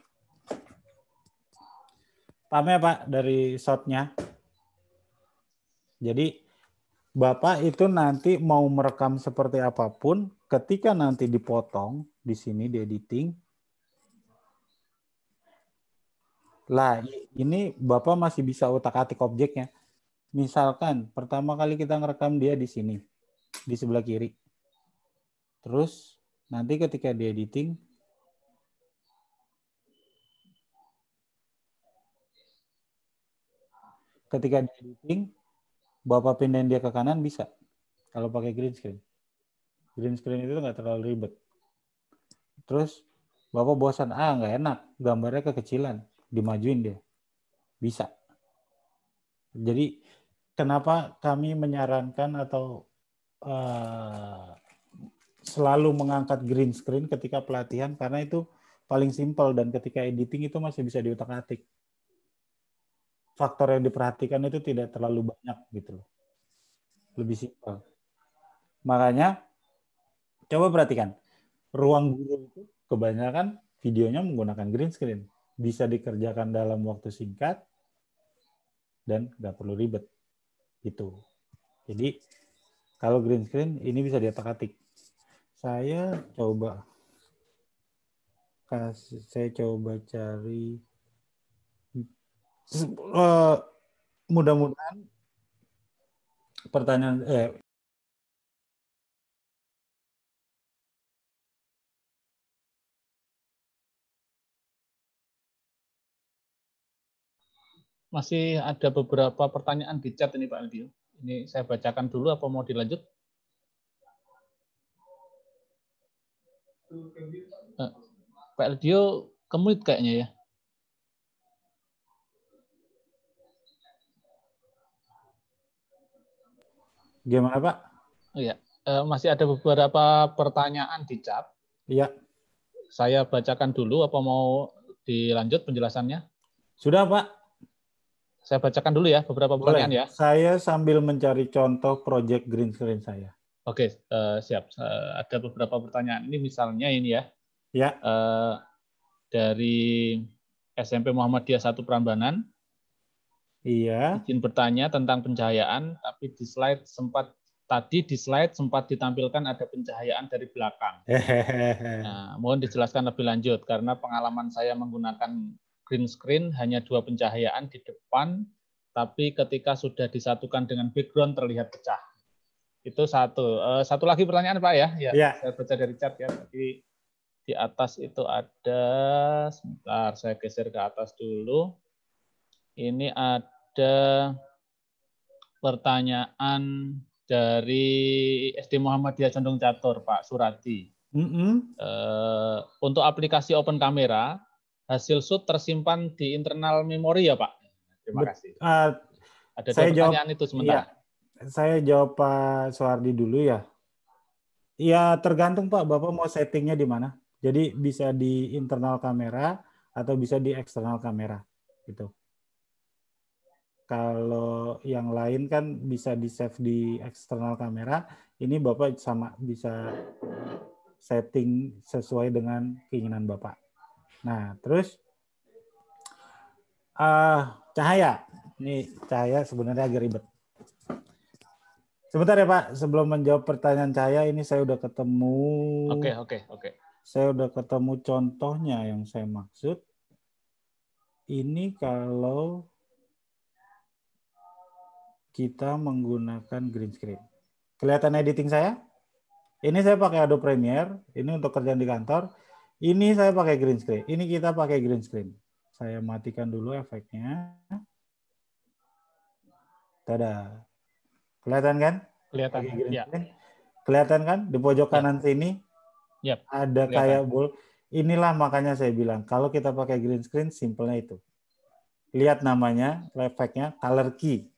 paham ya Pak dari shot-nya? Jadi Bapak itu nanti mau merekam seperti apapun, ketika nanti dipotong di sini di editing, lah ini Bapak masih bisa utak-atik objeknya. Misalkan pertama kali kita ngerekam dia di sini, di sebelah kiri. Terus nanti ketika di editing, ketika di editing, Bapak pindahin dia ke kanan bisa. Kalau pakai green screen. Green screen itu nggak terlalu ribet. Terus Bapak bosan, nggak enak, gambarnya kekecilan, dimajuin dia. Bisa. Jadi kenapa kami menyarankan atau selalu mengangkat green screen ketika pelatihan, karena itu paling simpel dan ketika editing itu masih bisa diutak-atik. Faktor yang diperhatikan itu tidak terlalu banyak gitu loh. Lebih simpel. Makanya coba perhatikan, ruang guru itu kebanyakan videonya menggunakan green screen. Bisa dikerjakan dalam waktu singkat dan nggak perlu ribet gitu. Jadi kalau green screen ini bisa diutak-atik. Saya coba cari mudah-mudahan pertanyaan Masih ada beberapa pertanyaan di chat ini Pak Eldio. Ini saya bacakan dulu apa mau dilanjut? Pak Eldio kemute kayaknya ya. Gimana Pak? Oh ya, masih ada beberapa pertanyaan di chat. Iya. Saya bacakan dulu apa mau dilanjut penjelasannya? Sudah Pak. Saya bacakan dulu ya beberapa pertanyaan ya. Saya sambil mencari contoh project green screen saya. Oke, siap. Ada beberapa pertanyaan. Ini misalnya ini ya. Ya. Dari SMP Muhammadiyah 1 Prambanan. Iya. Izin bertanya tentang pencahayaan, tapi di slide sempat ditampilkan ada pencahayaan dari belakang. Nah, mohon dijelaskan lebih lanjut karena pengalaman saya menggunakan green screen hanya 2 pencahayaan di depan, tapi ketika sudah disatukan dengan background terlihat pecah. Itu satu. Satu lagi pertanyaan Pak ya. Ya. Saya baca dari chat ya. Tadi di atas itu ada, sebentar saya geser ke atas dulu. Ini ada pertanyaan dari SD Muhammadiyah Condong Catur, Pak Surati. Untuk aplikasi Open Camera, hasil shoot tersimpan di internal memori ya Pak? Terima kasih. Ada 2 pertanyaan itu sementara. Iya, saya jawab Pak Soehardi dulu ya. Ya tergantung Pak, Bapak mau settingnya di mana. Jadi bisa di internal kamera atau bisa di eksternal kamera gitu. Kalau yang lain kan bisa di save di eksternal kamera, ini Bapak sama bisa setting sesuai dengan keinginan Bapak. Nah, terus cahaya. Ini cahaya sebenarnya agak ribet. Sebentar ya Pak, sebelum menjawab pertanyaan cahaya ini saya udah ketemu. Oke. Saya udah ketemu contohnya yang saya maksud. Ini kalau kita menggunakan green screen. Kelihatan editing saya? Ini saya pakai Adobe Premiere. Ini untuk kerjaan di kantor. Ini saya pakai green screen. Ini kita pakai green screen. Saya matikan dulu efeknya. Tada. Kelihatan kan? Kelihatan. Ya. Kelihatan kan? Di pojok kanan sini ada kayak bool. Inilah makanya saya bilang, kalau kita pakai green screen, simpelnya itu. Lihat namanya, efeknya, color key.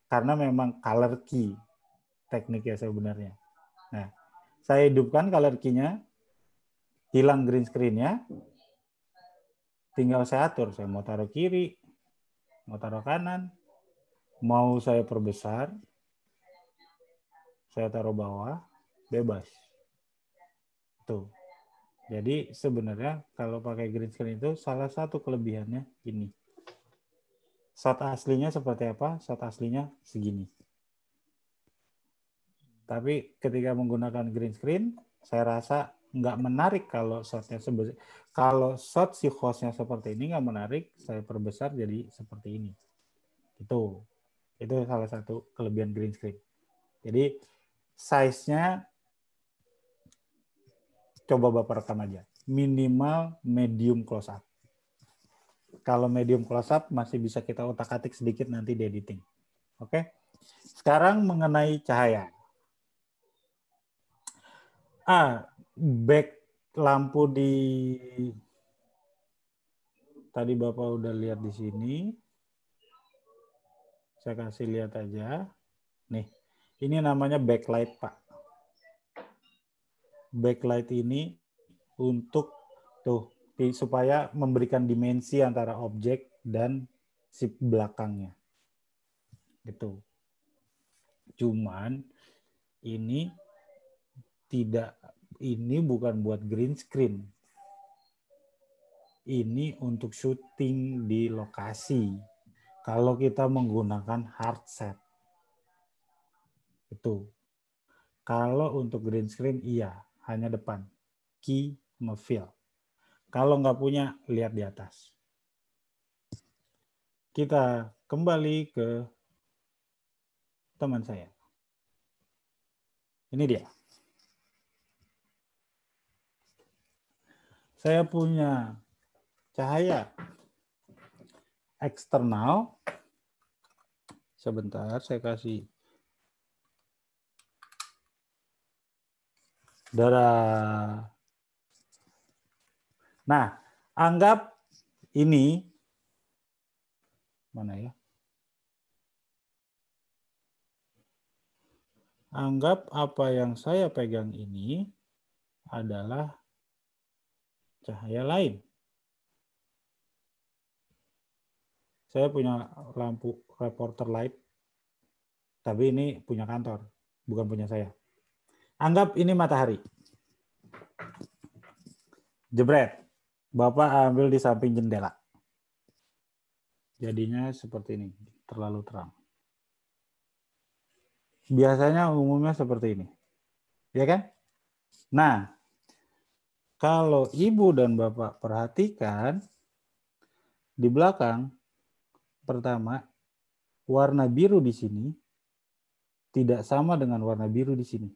Karena memang color key tekniknya sebenarnya. Nah, saya hidupkan color key-nya, hilang green screen-nya, tinggal saya atur. Saya mau taruh kiri, mau taruh kanan, mau saya perbesar, saya taruh bawah, bebas. Tuh. Jadi sebenarnya kalau pakai green screen itu salah satu kelebihannya ini. Shot aslinya seperti apa? Shot aslinya segini. Tapi ketika menggunakan green screen, saya rasa nggak menarik kalau shotnya kalau shot si hostnya seperti ini nggak menarik, saya perbesar jadi seperti ini. Itu salah satu kelebihan green screen. Jadi size-nya coba Bapak rekam aja. Minimal medium close up. Kalau medium close up masih bisa kita otak-atik sedikit nanti di editing. Oke. Sekarang mengenai cahaya. Back lampu di tadi Bapak udah lihat di sini. Saya kasih lihat aja. Nih, ini namanya backlight, Pak. Backlight ini untuk supaya memberikan dimensi antara objek dan si belakangnya. Gitu. Cuman ini bukan buat green screen. Ini untuk syuting di lokasi. Kalau kita menggunakan hard set. Itu. Kalau untuk green screen iya, hanya depan. Key nge-fill. Kalau nggak punya, lihat di atas. Kita kembali ke teman saya. Ini dia. Saya punya cahaya eksternal. Sebentar, saya kasih darah. Nah, anggap ini mana ya? Anggap apa yang saya pegang ini adalah cahaya lain. Saya punya lampu reporter light, tapi ini punya kantor, bukan punya saya. Anggap ini matahari. Jebret, Bapak ambil di samping jendela. Jadinya seperti ini, terlalu terang. Biasanya umumnya seperti ini. Ya kan? Nah, kalau Ibu dan Bapak perhatikan, di belakang, pertama, warna biru di sini tidak sama dengan warna biru di sini.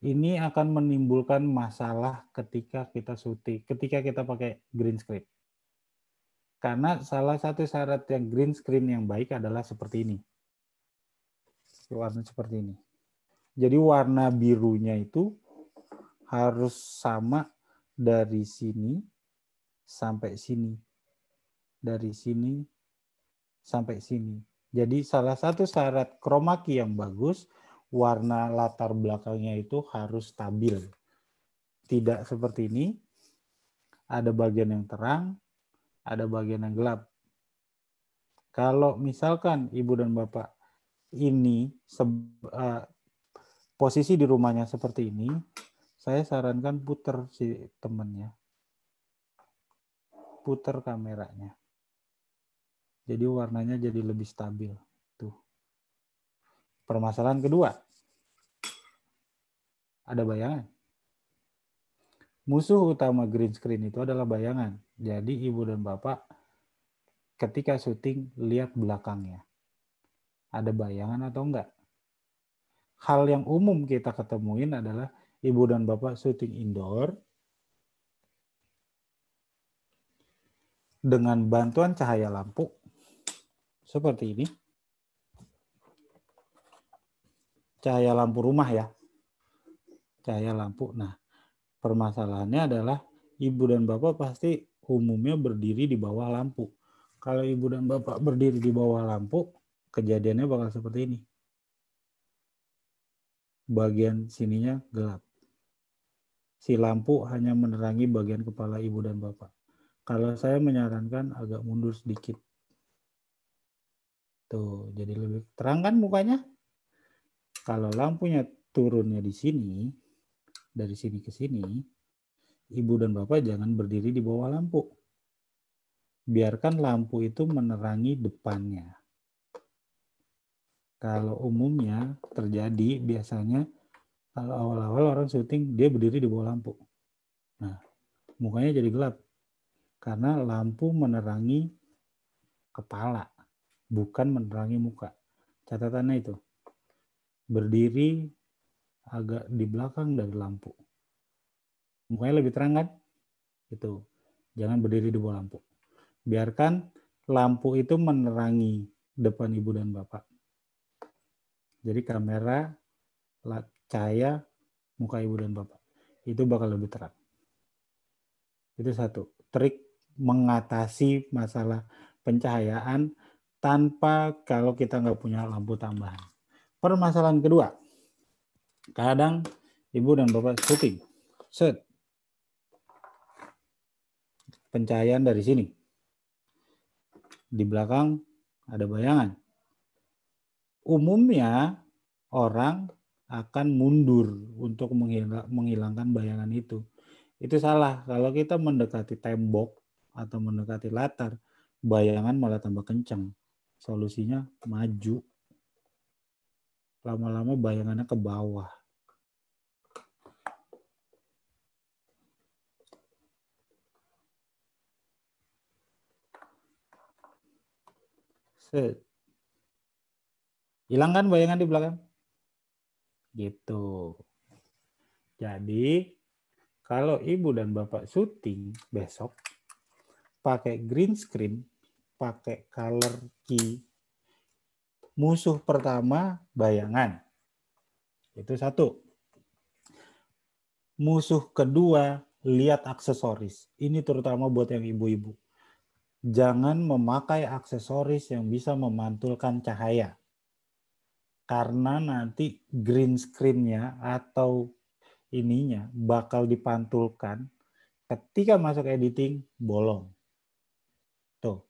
Ini akan menimbulkan masalah ketika kita syuting, ketika kita pakai green screen. Karena salah satu syarat yang green screen yang baik adalah seperti ini. Warna seperti ini. Jadi warna birunya itu harus sama dari sini sampai sini. Dari sini sampai sini. Jadi salah satu syarat chroma key yang bagus, warna latar belakangnya itu harus stabil. Tidak seperti ini, ada bagian yang terang, ada bagian yang gelap. Kalau misalkan Ibu dan Bapak ini posisi di rumahnya seperti ini, saya sarankan putar si temannya. Putar kameranya. Jadi warnanya jadi lebih stabil. Tuh. Permasalahan kedua. Ada bayangan. Musuh utama green screen itu adalah bayangan. Jadi Ibu dan Bapak ketika syuting lihat belakangnya. Ada bayangan atau enggak? Hal yang umum kita ketemuin adalah Ibu dan Bapak syuting indoor dengan bantuan cahaya lampu seperti ini. Cahaya lampu rumah ya. Cahaya lampu. Nah, permasalahannya adalah Ibu dan Bapak pasti umumnya berdiri di bawah lampu. Kalau Ibu dan Bapak berdiri di bawah lampu, kejadiannya bakal seperti ini. Bagian sininya gelap. Si lampu hanya menerangi bagian kepala Ibu dan Bapak. Kalau saya menyarankan agak mundur sedikit. Tuh, jadi lebih terang kan mukanya? Kalau lampunya turunnya di sini, dari sini ke sini, Ibu dan Bapak jangan berdiri di bawah lampu. Biarkan lampu itu menerangi depannya. Kalau umumnya terjadi biasanya kalau awal-awal orang syuting dia berdiri di bawah lampu. Nah, mukanya jadi gelap. Karena lampu menerangi kepala, bukan menerangi muka. Catatannya itu. Berdiri agak di belakang dari lampu. Mukanya lebih terang kan? Itu. Jangan berdiri di bawah lampu. Biarkan lampu itu menerangi depan ibu dan bapak. Jadi kamera, cahaya, muka ibu dan bapak. Itu bakal lebih terang. Itu satu. Trik mengatasi masalah pencahayaan tanpa kalau kita nggak punya lampu tambahan. Permasalahan kedua. Kadang ibu dan bapak syuting. Set. Pencahayaan dari sini. Di belakang ada bayangan. Umumnya orang akan mundur untuk menghilangkan bayangan itu. Itu salah. Kalau kita mendekati tembok atau mendekati latar, bayangan malah tambah kencang. Solusinya maju. Lama-lama bayangannya ke bawah. Set. Hilang kan bayangan di belakang? Gitu. Jadi, kalau ibu dan bapak syuting besok, pakai green screen, pakai color key, musuh pertama bayangan. Itu satu. Musuh kedua, lihat aksesoris. Ini terutama buat yang ibu-ibu. Jangan memakai aksesoris yang bisa memantulkan cahaya. Karena nanti green screen-nya atau ininya bakal dipantulkan. Ketika masuk editing, bolong. Tuh.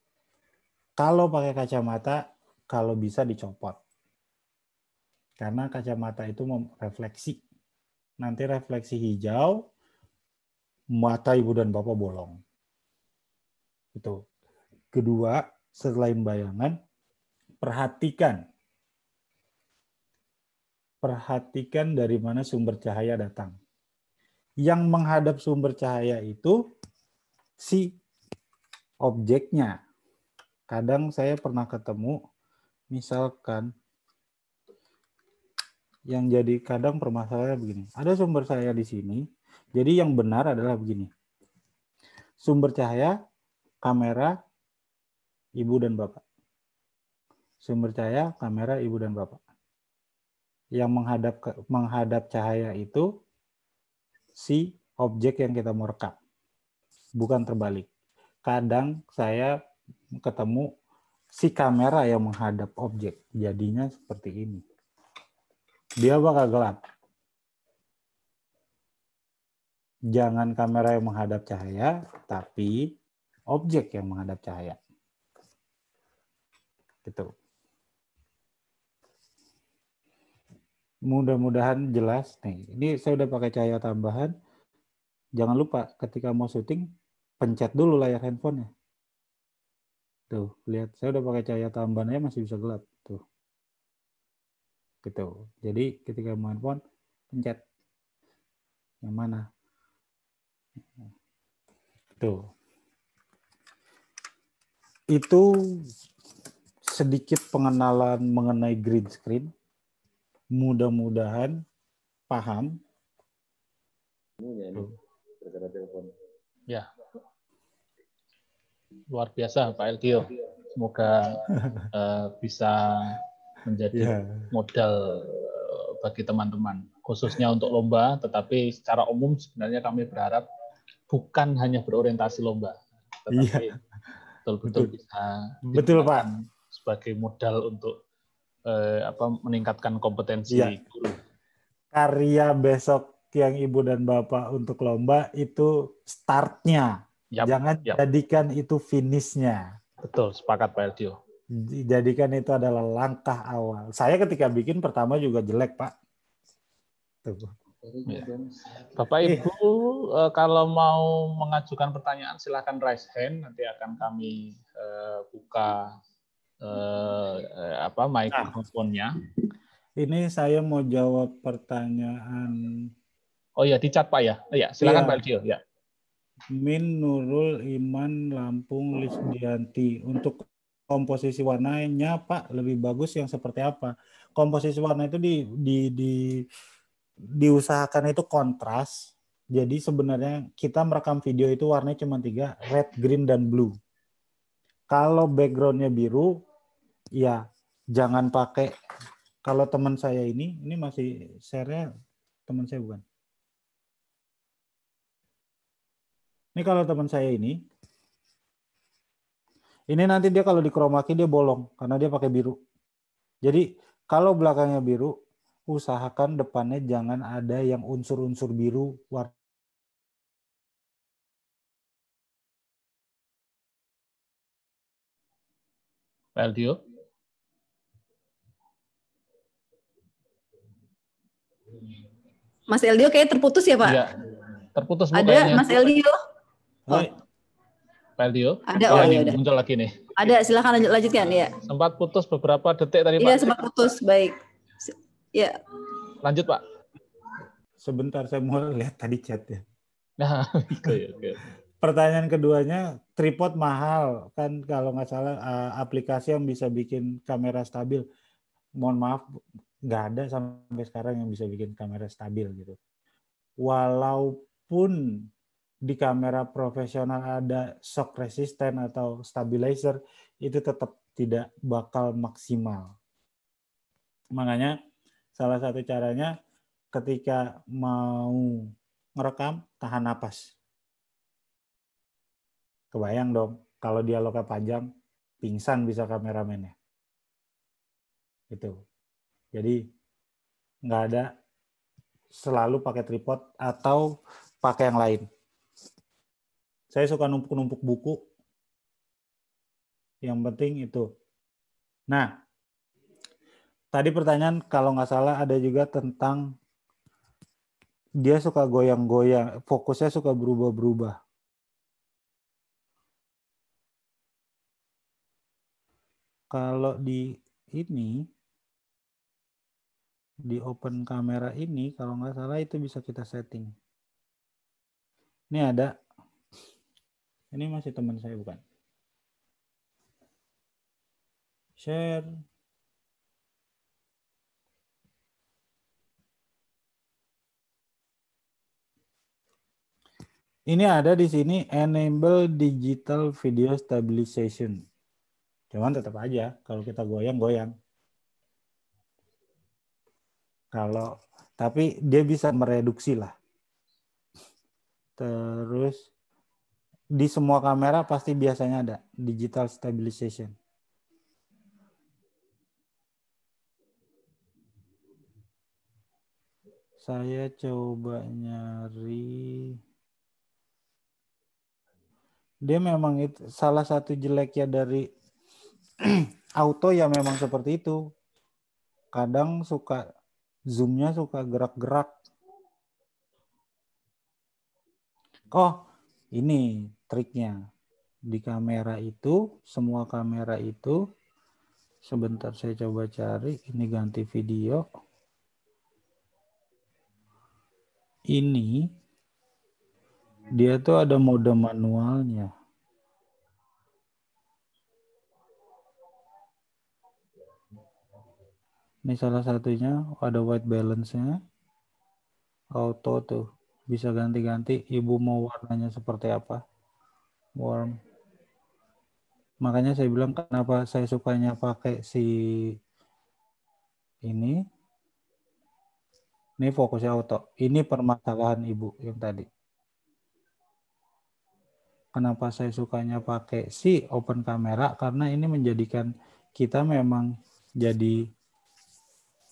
Kalau pakai kacamata, kalau bisa dicopot. Karena kacamata itu refleksi. Nanti refleksi hijau, mata ibu dan bapak bolong. Itu. Kedua, selain bayangan, perhatikan dari mana sumber cahaya datang. Yang menghadap sumber cahaya itu si objeknya. Kadang saya pernah ketemu, misalkan, yang jadi kadang permasalahannya begini. Ada sumber cahaya di sini, jadi yang benar adalah begini. Sumber cahaya, kamera, ibu dan bapak. Sumber cahaya, kamera, ibu dan bapak. Yang menghadap cahaya itu si objek yang kita mau rekam. Bukan terbalik. Kadang saya ketemu si kamera yang menghadap objek. Jadinya seperti ini. Dia bakal gelap. Jangan kamera yang menghadap cahaya, tapi objek yang menghadap cahaya. Gitu. Mudah-mudahan jelas. Nih, ini saya udah pakai cahaya tambahan. Jangan lupa ketika mau syuting, pencet dulu layar handphonenya. Tuh, lihat. Saya udah pakai cahaya tambahannya masih bisa gelap. Tuh. Gitu. Jadi ketika mau handphone, pencet. Yang mana? Tuh. Itu sedikit pengenalan mengenai green screen. Mudah-mudahan paham. Ya. Luar biasa Pak Eldio. Semoga bisa menjadi modal bagi teman-teman, khususnya untuk lomba, tetapi secara umum sebenarnya kami berharap bukan hanya berorientasi lomba, tetapi betul-betul bisa Pak, sebagai modal untuk meningkatkan kompetensi guru. Karya besok yang ibu dan bapak untuk lomba itu startnya. Jangan jadikan itu finishnya. Betul, sepakat Pak Eldio. Jadikan itu adalah langkah awal. Saya ketika bikin pertama juga jelek, Pak. Tuh. Ya. Bapak Ibu, kalau mau mengajukan pertanyaan silakan raise hand, nanti akan kami buka mikrofonnya. Ini saya mau jawab pertanyaan. Oh ya, di chat Pak ya. Oh ya, silakan Pak Eldio ya. Min Nurul Iman Lampung Lisdianti. Untuk komposisi warnanya Pak lebih bagus yang seperti apa? Komposisi warna itu diusahakan itu kontras. Jadi sebenarnya kita merekam video itu warnanya cuma 3, red, green, dan blue. Kalau background-nya biru, ya jangan pakai. Kalau teman saya ini masih share-nya teman saya bukan. Ini kalau teman saya ini nanti dia kalau di chroma key dia bolong karena dia pakai biru. Jadi kalau belakangnya biru, usahakan depannya jangan ada yang unsur-unsur biru warna. Eldio. Mas Eldio kayak terputus ya, Pak? Iya. Terputus Bu Ada kayaknya. Mas Eldio? Oh. Pak Eldio. Ada, oh ini ya udah. muncul lagi nih. Ada, silakan lanjutkan ya. Sempat putus beberapa detik tadi Pak. Iya, sempat putus, baik. Ya. Lanjut Pak. Sebentar saya mau lihat tadi chatnya. Nah, oke. Pertanyaan keduanya, tripod mahal kan kalau nggak salah aplikasi yang bisa bikin kamera stabil. Mohon maaf, nggak ada sampai sekarang yang bisa bikin kamera stabil gitu. Walaupun di kamera profesional ada shock resistant atau stabilizer, itu tetap tidak bakal maksimal. Makanya salah satu caranya ketika mau ngerekam, tahan napas. Kebayang dong, kalau dialognya panjang, pingsan bisa kameramennya. Gitu. Jadi nggak ada selalu pakai tripod atau pakai yang lain. Saya suka numpuk-numpuk buku. Yang penting itu. Nah, tadi pertanyaan kalau nggak salah ada juga tentang dia suka goyang-goyang, fokusnya suka berubah-berubah. Kalau di ini, di open kamera ini, kalau nggak salah itu bisa kita setting. Ini ada, ini masih teman saya bukan? Share. Ini ada di sini enable digital video stabilization. Cuman tetap aja kalau kita goyang-goyang. Tapi dia bisa mereduksi lah. Terus di semua kamera pasti biasanya ada digital stabilization. Saya coba nyari. Dia memang itu salah satu jeleknya dari auto ya memang seperti itu. Kadang suka zoomnya suka gerak-gerak. Oh, ini triknya. Di kamera itu, semua kamera itu, sebentar saya coba cari, ini ganti video. Ini, dia tuh ada mode manualnya. Ini salah satunya, ada white balance-nya. Auto tuh, bisa ganti-ganti. Ibu mau warnanya seperti apa? Warm. Makanya saya bilang kenapa saya sukanya pakai si ini. Ini fokusnya auto. Ini permasalahan ibu yang tadi. Kenapa saya sukanya pakai si open camera? Karena ini menjadikan kita memang jadi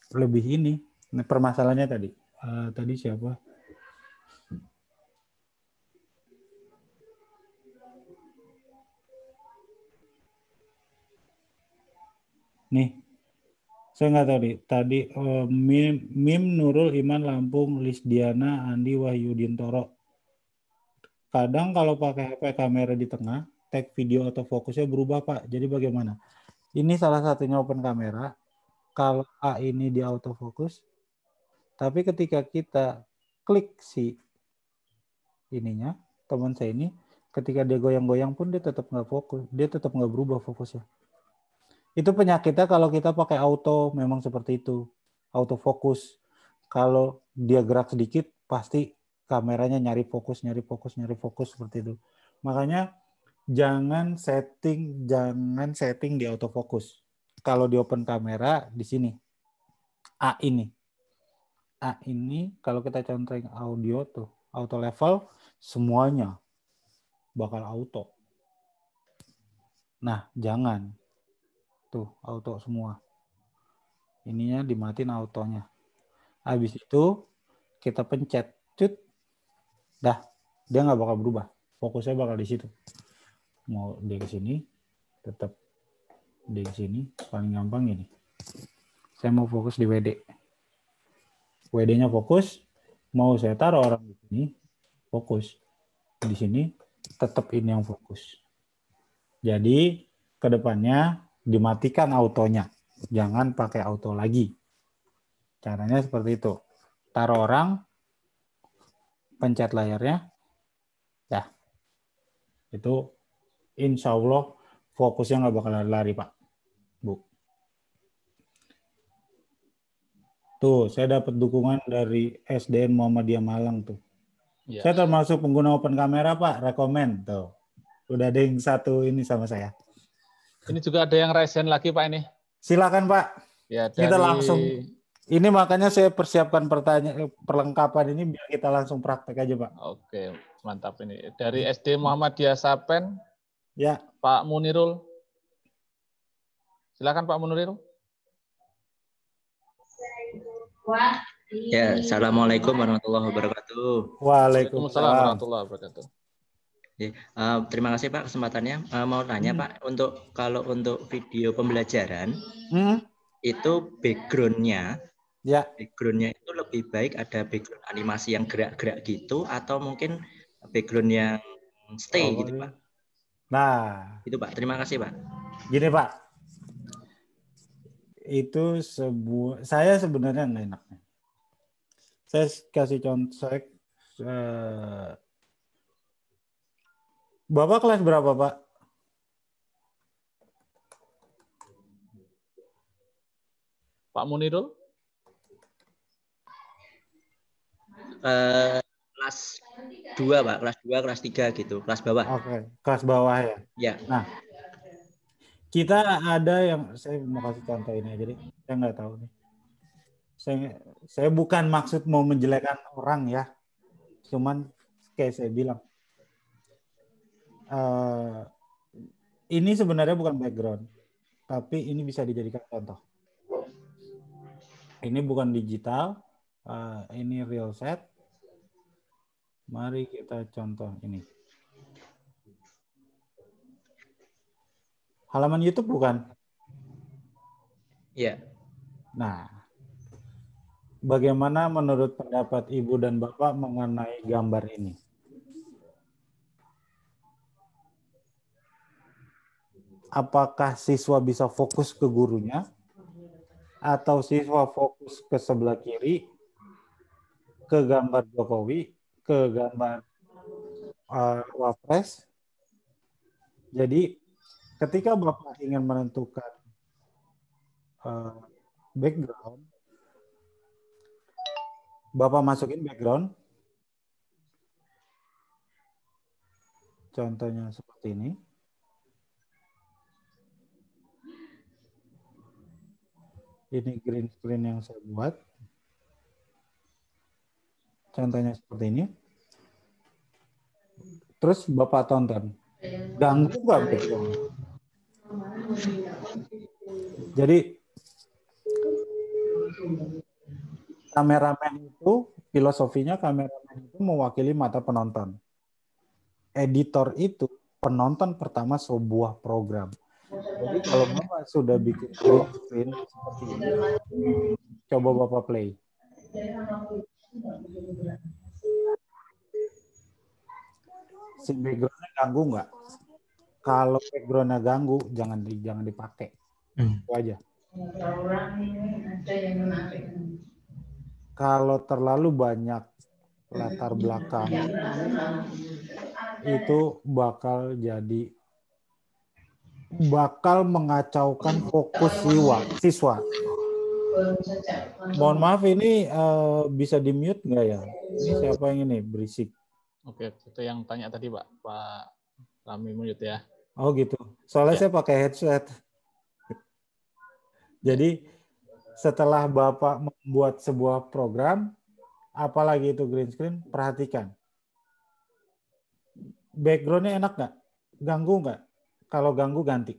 lebih ini. Nah, permasalahannya tadi. Tadi siapa? Nih. Saya nggak tahu tadi Mim Nurul Iman Lampung, Lisdiana, Andi Wahyudintoro. Kadang kalau pakai HP kamera di tengah, tag video atau fokusnya berubah Pak. Jadi bagaimana? Ini salah satunya open kamera. Kalau A ini di autofocus, tapi ketika kita klik si ininya, teman saya ini, ketika dia goyang-goyang pun dia tetap nggak fokus, dia tetap nggak berubah fokusnya. Itu penyakitnya kalau kita pakai auto, memang seperti itu. Autofokus. Kalau dia gerak sedikit, pasti kameranya nyari fokus seperti itu. Makanya jangan setting di autofocus. Kalau di open kamera di sini. A ini kalau kita centering audio tuh, auto level semuanya bakal auto. Nah, jangan. Tuh, auto semua. Ininya dimatiin autonya. Habis itu kita pencet, cut. Dah, dia nggak bakal berubah. Fokusnya bakal di situ. Mau dia ke sini, tetap di sini. Paling gampang ini. Saya mau fokus di WD. WD-nya fokus. Mau saya taruh orang di sini, fokus. Di sini, tetap ini yang fokus. Jadi, ke depannya dimatikan autonya. Jangan pakai auto lagi. Caranya seperti itu. Taruh orang, pencet layarnya, dah. Itu insya Allah fokusnya nggak bakal lari, Pak. Bu. Tuh, saya dapat dukungan dari SDN Muhammadiyah Malang tuh. Ya. Saya termasuk pengguna open kamera, Pak. Rekomen tuh. Udah ada yang satu ini sama saya. Ini juga ada yang raise hand lagi, Pak, ini. Silakan, Pak. Ya, kita langsung. Ini makanya saya persiapkan perlengkapan ini biar kita langsung praktek aja, Pak. Oke, mantap ini. Dari SD Muhammadiyah Sapen, ya, Pak Munirul. Silakan Pak Munirul. Ya, assalamualaikum warahmatullahi wabarakatuh. Waalaikumsalam warahmatullahi wabarakatuh. Terima kasih Pak kesempatannya. Mau tanya Pak, kalau untuk video pembelajaran itu backgroundnya itu lebih baik ada background animasi yang gerak-gerak gitu atau mungkin background yang stay gitu Pak? Nah, itu Pak. Terima kasih Pak. Gini Pak, itu saya sebenarnya nggak enaknya. Saya kasih contoh. Bapak kelas berapa, Pak? Pak Munirul? Kelas 2, Pak. Kelas 2, kelas 3 gitu. Kelas bawah. Oke, kelas bawah ya? Ya. Nah, kita ada yang, saya mau kasih contoh ini aja deh. Saya nggak tahu nih. Saya bukan maksud mau menjelekan orang ya. Cuman kayak saya bilang. Ini sebenarnya bukan background, tapi ini bisa dijadikan contoh. Ini bukan digital, ini real set. Mari kita contoh ini. Halaman YouTube bukan? Iya. Nah, bagaimana menurut pendapat Ibu dan Bapak mengenai gambar ini? Apakah siswa bisa fokus ke gurunya atau siswa fokus ke sebelah kiri, ke gambar Jokowi, ke gambar Wapres? Jadi ketika Bapak ingin menentukan background, Bapak masukin background. Contohnya seperti ini. Ini green screen yang saya buat. Contohnya seperti ini. Terus Bapak tonton. Ganggu nggak background? Jadi kameramen itu, filosofinya kameramen itu mewakili mata penonton. Editor itu penonton pertama sebuah program. Jadi kalau Bapak sudah bikin green screen seperti ini, coba Bapak play. Si background-nya ganggu nggak? Kalau background-nya ganggu, jangan dipakai. Itu aja. Kalau terlalu banyak latar belakang, itu bakal mengacaukan fokus siswa. Mohon maaf ini bisa di-mute nggak ya? Ini siapa yang ini berisik? Oke, itu yang tanya tadi Pak Rami mute ya. Oh gitu. Soalnya Ya. saya pakai headset. Jadi setelah Bapak membuat sebuah program, apalagi itu green screen, perhatikan. Background-nya enak nggak? Ganggu nggak? Kalau ganggu ganti.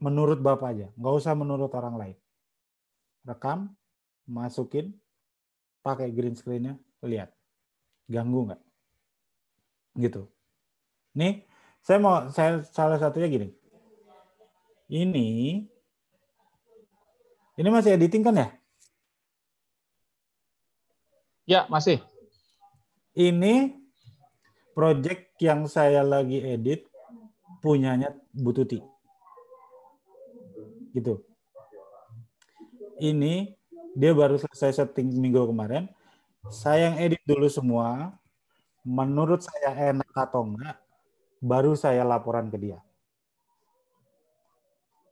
Menurut Bapak aja, nggak usah menurut orang lain. Rekam, masukin, pakai green screen-nya, lihat. Ganggu nggak? Gitu. Nih, saya salah satunya gini. Ini masih editing kan ya? Ya, masih. Ini project yang saya lagi edit punyanya Bu Tuti. Gitu. Ini dia baru selesai setting minggu kemarin. Saya yang edit dulu semua. Menurut saya enak atau enggak, baru saya laporan ke dia.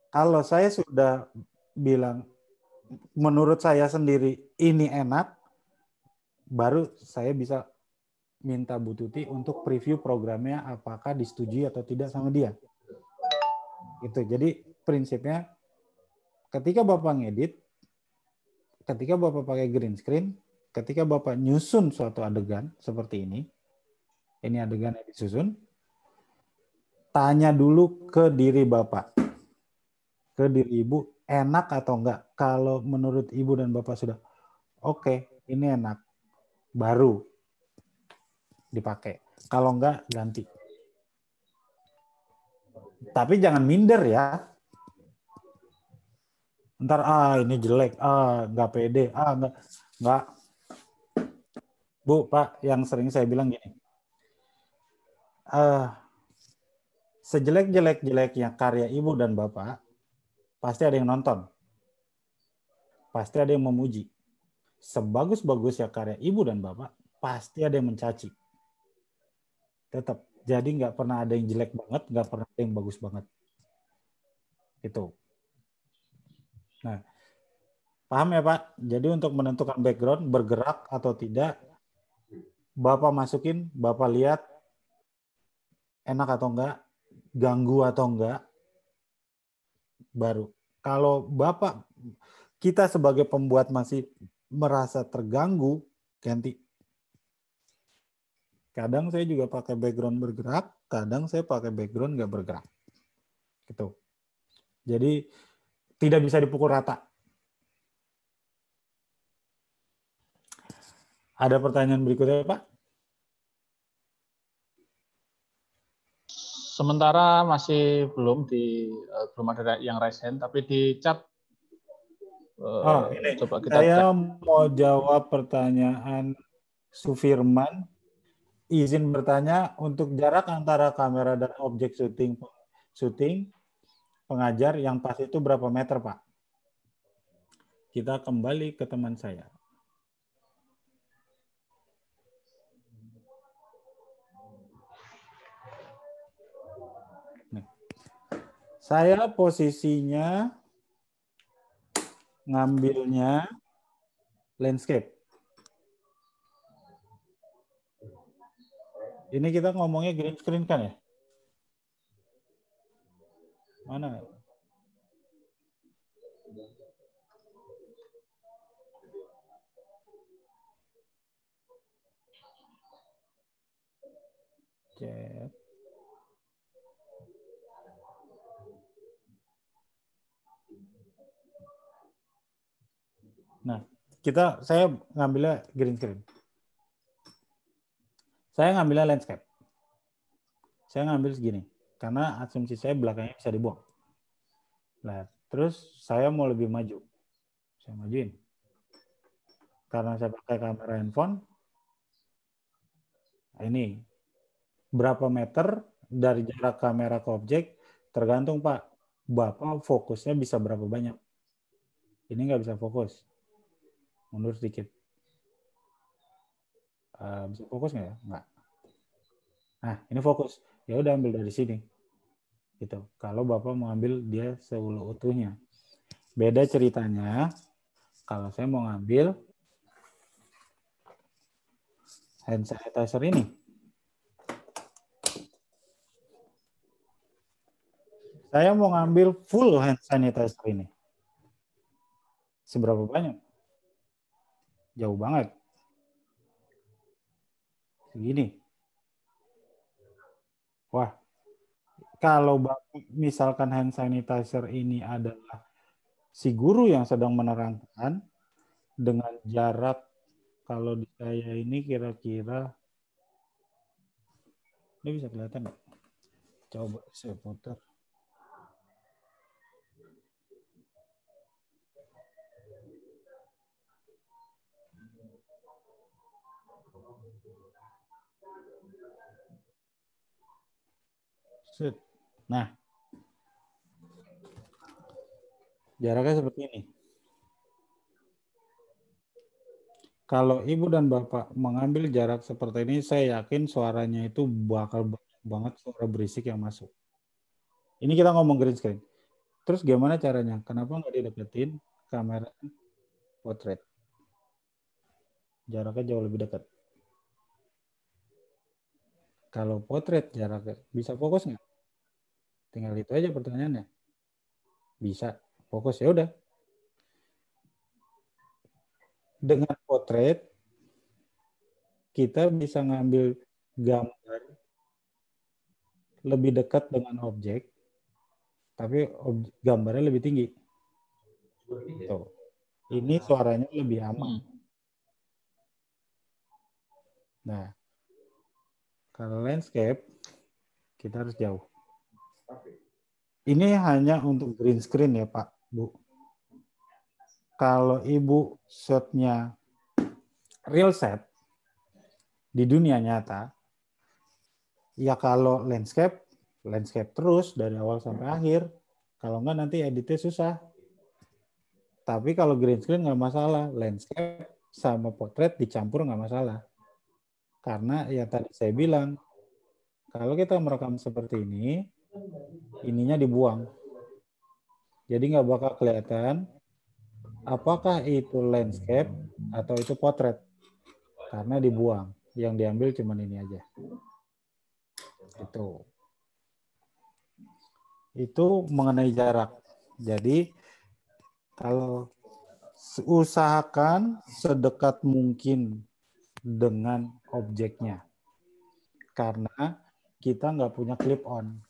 Kalau saya sudah bilang menurut saya sendiri ini enak, baru saya bisa minta Bu Tuti untuk preview programnya apakah disetujui atau tidak sama dia. Gitu. Jadi prinsipnya ketika Bapak ngedit, ketika Bapak pakai green screen, ketika Bapak nyusun suatu adegan seperti ini adegan yang disusun, tanya dulu ke diri Bapak, ke diri Ibu, enak atau enggak. Kalau menurut Ibu dan Bapak sudah, oke, ini enak, baru dipakai. Kalau enggak, ganti. Tapi jangan minder ya. Ntar, ini jelek, nggak pede, nggak. Bu, Pak, yang sering saya bilang gini, sejelek-jelek-jeleknya karya Ibu dan Bapak, pasti ada yang nonton. Pasti ada yang memuji. Sebagus-bagusnya karya Ibu dan Bapak, pasti ada yang mencaci. Tetap. Jadi nggak pernah ada yang jelek banget, nggak pernah ada yang bagus banget. Gitu. Nah, paham ya Pak? Jadi untuk menentukan background, bergerak atau tidak, Bapak masukin, Bapak lihat, enak atau enggak, ganggu atau enggak, baru. Kalau Bapak, kita sebagai pembuat masih merasa terganggu, ganti. Kadang saya juga pakai background bergerak, kadang saya pakai background nggak bergerak. Gitu. Jadi tidak bisa dipukul rata. Ada pertanyaan berikutnya, Pak? Sementara masih belum ada yang raise hand, tapi di chat Ini. coba kita Saya cek. mau jawab pertanyaan Sufirman. Izin bertanya, untuk jarak antara kamera dan objek syuting pengajar yang pas itu berapa meter, Pak? Kita kembali ke teman saya. Nih. Saya posisinya ngambilnya landscape. Ini kita ngomongnya green screen kan ya? Mana? Cek. Nah, saya ngambilnya green screen. Saya ngambilnya landscape. Saya ngambil segini. Karena asumsi saya belakangnya bisa dibuang. Nah, terus saya mau lebih maju. Saya majuin. Karena saya pakai kamera handphone. Nah, ini. Berapa meter dari jarak kamera ke objek, tergantung Pak. Bapak fokusnya bisa berapa banyak. Ini nggak bisa fokus. Mundur sedikit. Bisa fokus nggak ya? Nggak. Nah, ini fokus. Ya udah ambil dari sini. Gitu. Kalau Bapak mau ambil dia seutuhnya. Beda ceritanya kalau saya mau ngambil hand sanitizer ini. Saya mau ngambil full hand sanitizer ini. Seberapa banyak? Jauh banget. Segini. Wah, kalau misalkan hand sanitizer ini adalah si guru yang sedang menerangkan dengan jarak, kalau di saya ini kira-kira, ini bisa kelihatan nggak? Coba saya putar. Nah, jaraknya seperti ini. Kalau ibu dan bapak mengambil jarak seperti ini, saya yakin suaranya itu bakal banyak banget suara berisik yang masuk. Ini kita ngomong green screen. Terus gimana caranya? Kenapa nggak dideketin kamera portrait? Jaraknya jauh lebih dekat. Kalau portrait jaraknya bisa fokus nggak? Tinggal itu aja pertanyaannya. Bisa fokus, ya udah. Dengan portrait kita bisa ngambil gambar lebih dekat dengan objek, tapi gambarnya lebih tinggi. Tuh. Ini suaranya lebih aman. Nah, kalau landscape kita harus jauh. Ini hanya untuk green screen ya Pak, Bu. Kalau Ibu shotnya real set di dunia nyata, ya kalau landscape terus dari awal sampai akhir. Kalau enggak nanti editnya susah. Tapi kalau green screen nggak masalah. Landscape sama portrait dicampur nggak masalah. Karena ya tadi saya bilang, kalau kita merekam seperti ini, ininya dibuang. Jadi nggak bakal kelihatan apakah itu landscape atau itu potret. Karena dibuang. Yang diambil cuma ini aja. Itu mengenai jarak. Jadi kalau usahakan sedekat mungkin dengan objeknya. Karena kita nggak punya clip on.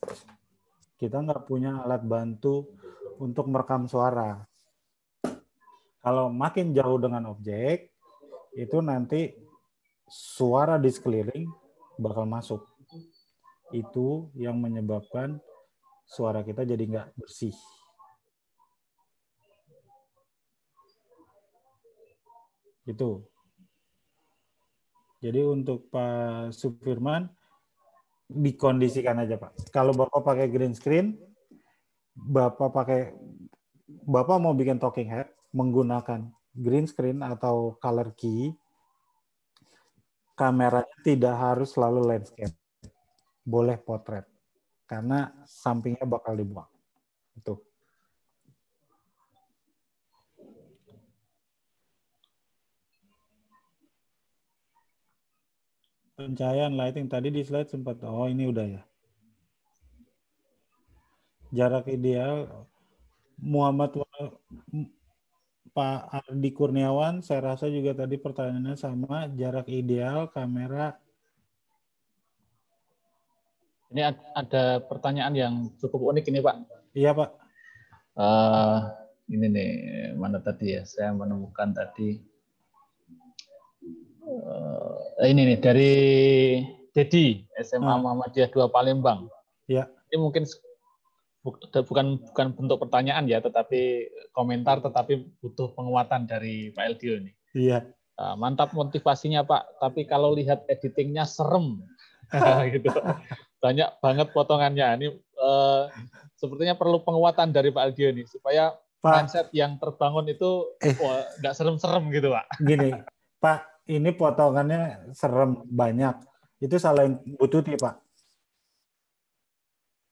Kita nggak punya alat bantu untuk merekam suara. Kalau makin jauh dengan objek, itu nanti suara di sekeliling bakal masuk. Itu yang menyebabkan suara kita jadi nggak bersih. Itu. Jadi untuk Pak Supirman, dikondisikan aja Pak. Kalau Bapak pakai green screen, Bapak mau bikin talking head menggunakan green screen atau color key, kameranya tidak harus selalu landscape. Boleh potret. Karena sampingnya bakal dibuang. Itu. Pencahayaan lighting tadi di slide sempat. Oh, ini udah ya. Jarak ideal Pak Ardi Kurniawan, saya rasa juga tadi pertanyaannya sama. Jarak ideal kamera. Ini ada pertanyaan yang cukup unik ini Pak. Iya Pak. Ini nih, mana tadi ya? Saya menemukan tadi. Ini nih dari Dedi, SMA Muhammadiyah 2 Palembang. Ya. Ini mungkin bukan bentuk pertanyaan ya, tetapi komentar, tetapi butuh penguatan dari Pak Eldio ini. Iya. Mantap motivasinya Pak, tapi kalau lihat editingnya serem. Gitu. Banyak banget potongannya. Ini sepertinya perlu penguatan dari Pak Eldio ini supaya mindset yang terbangun itu nggak serem-serem gitu Pak. Gini, Pak, ini potongannya serem banyak. Itu salahin Bu Tuti, Pak.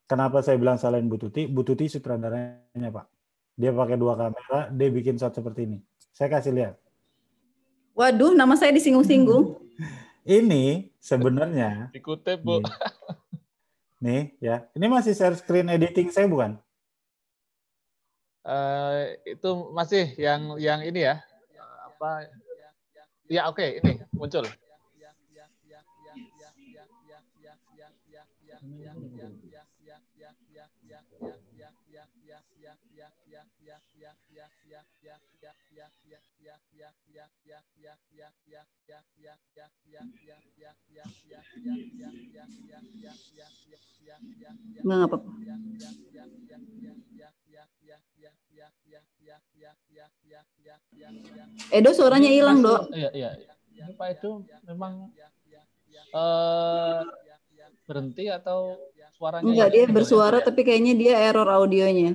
Kenapa saya bilang salahin Bu Tuti? Bu Tuti sutradaranya, Pak. Dia pakai 2 kamera, dia bikin shot seperti ini. Saya kasih lihat. Waduh, nama saya disinggung-singgung. Ini sebenarnya dikutip, Bu. Nih ya, ini masih share screen editing saya bukan? Itu masih yang ini ya. Apa? Ya oke, ini muncul. Nggak apa-apa. Edo suaranya hilang, Dok. Iya. Ini Pak Edo memang berhenti atau suaranya? Enggak, dia bersuara tapi kayaknya dia error audionya.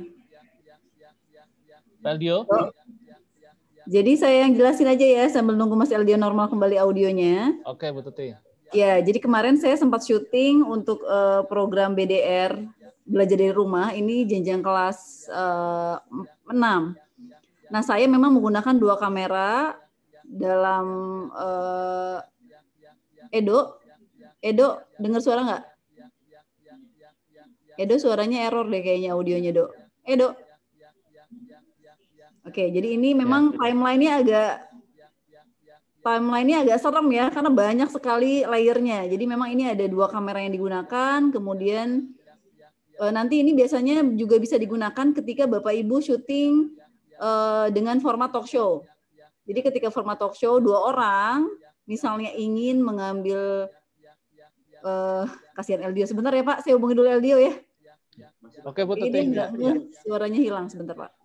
Eldio? Jadi saya yang jelasin aja ya sambil nunggu Mas Eldio normal kembali audionya. Oke, Bu Tuti. Ya, jadi kemarin saya sempat syuting untuk program BDR belajar dari rumah, ini jenjang kelas 6. Nah, saya memang menggunakan 2 kamera dalam Edo, dengar suara nggak? Edo suaranya error deh kayaknya audionya, Dok. Edo. Oke, jadi ini memang timeline-nya agak serem ya, karena banyak sekali layernya. Jadi memang ini ada 2 kamera yang digunakan, kemudian nanti ini biasanya juga bisa digunakan ketika Bapak Ibu syuting dengan format talk show. Jadi ketika format talk show 2 orang, misalnya ingin mengambil, kasihan Eldio sebentar ya Pak, saya hubungi dulu Eldio ya. Oke Bu Tuti. Ini suaranya hilang sebentar Pak.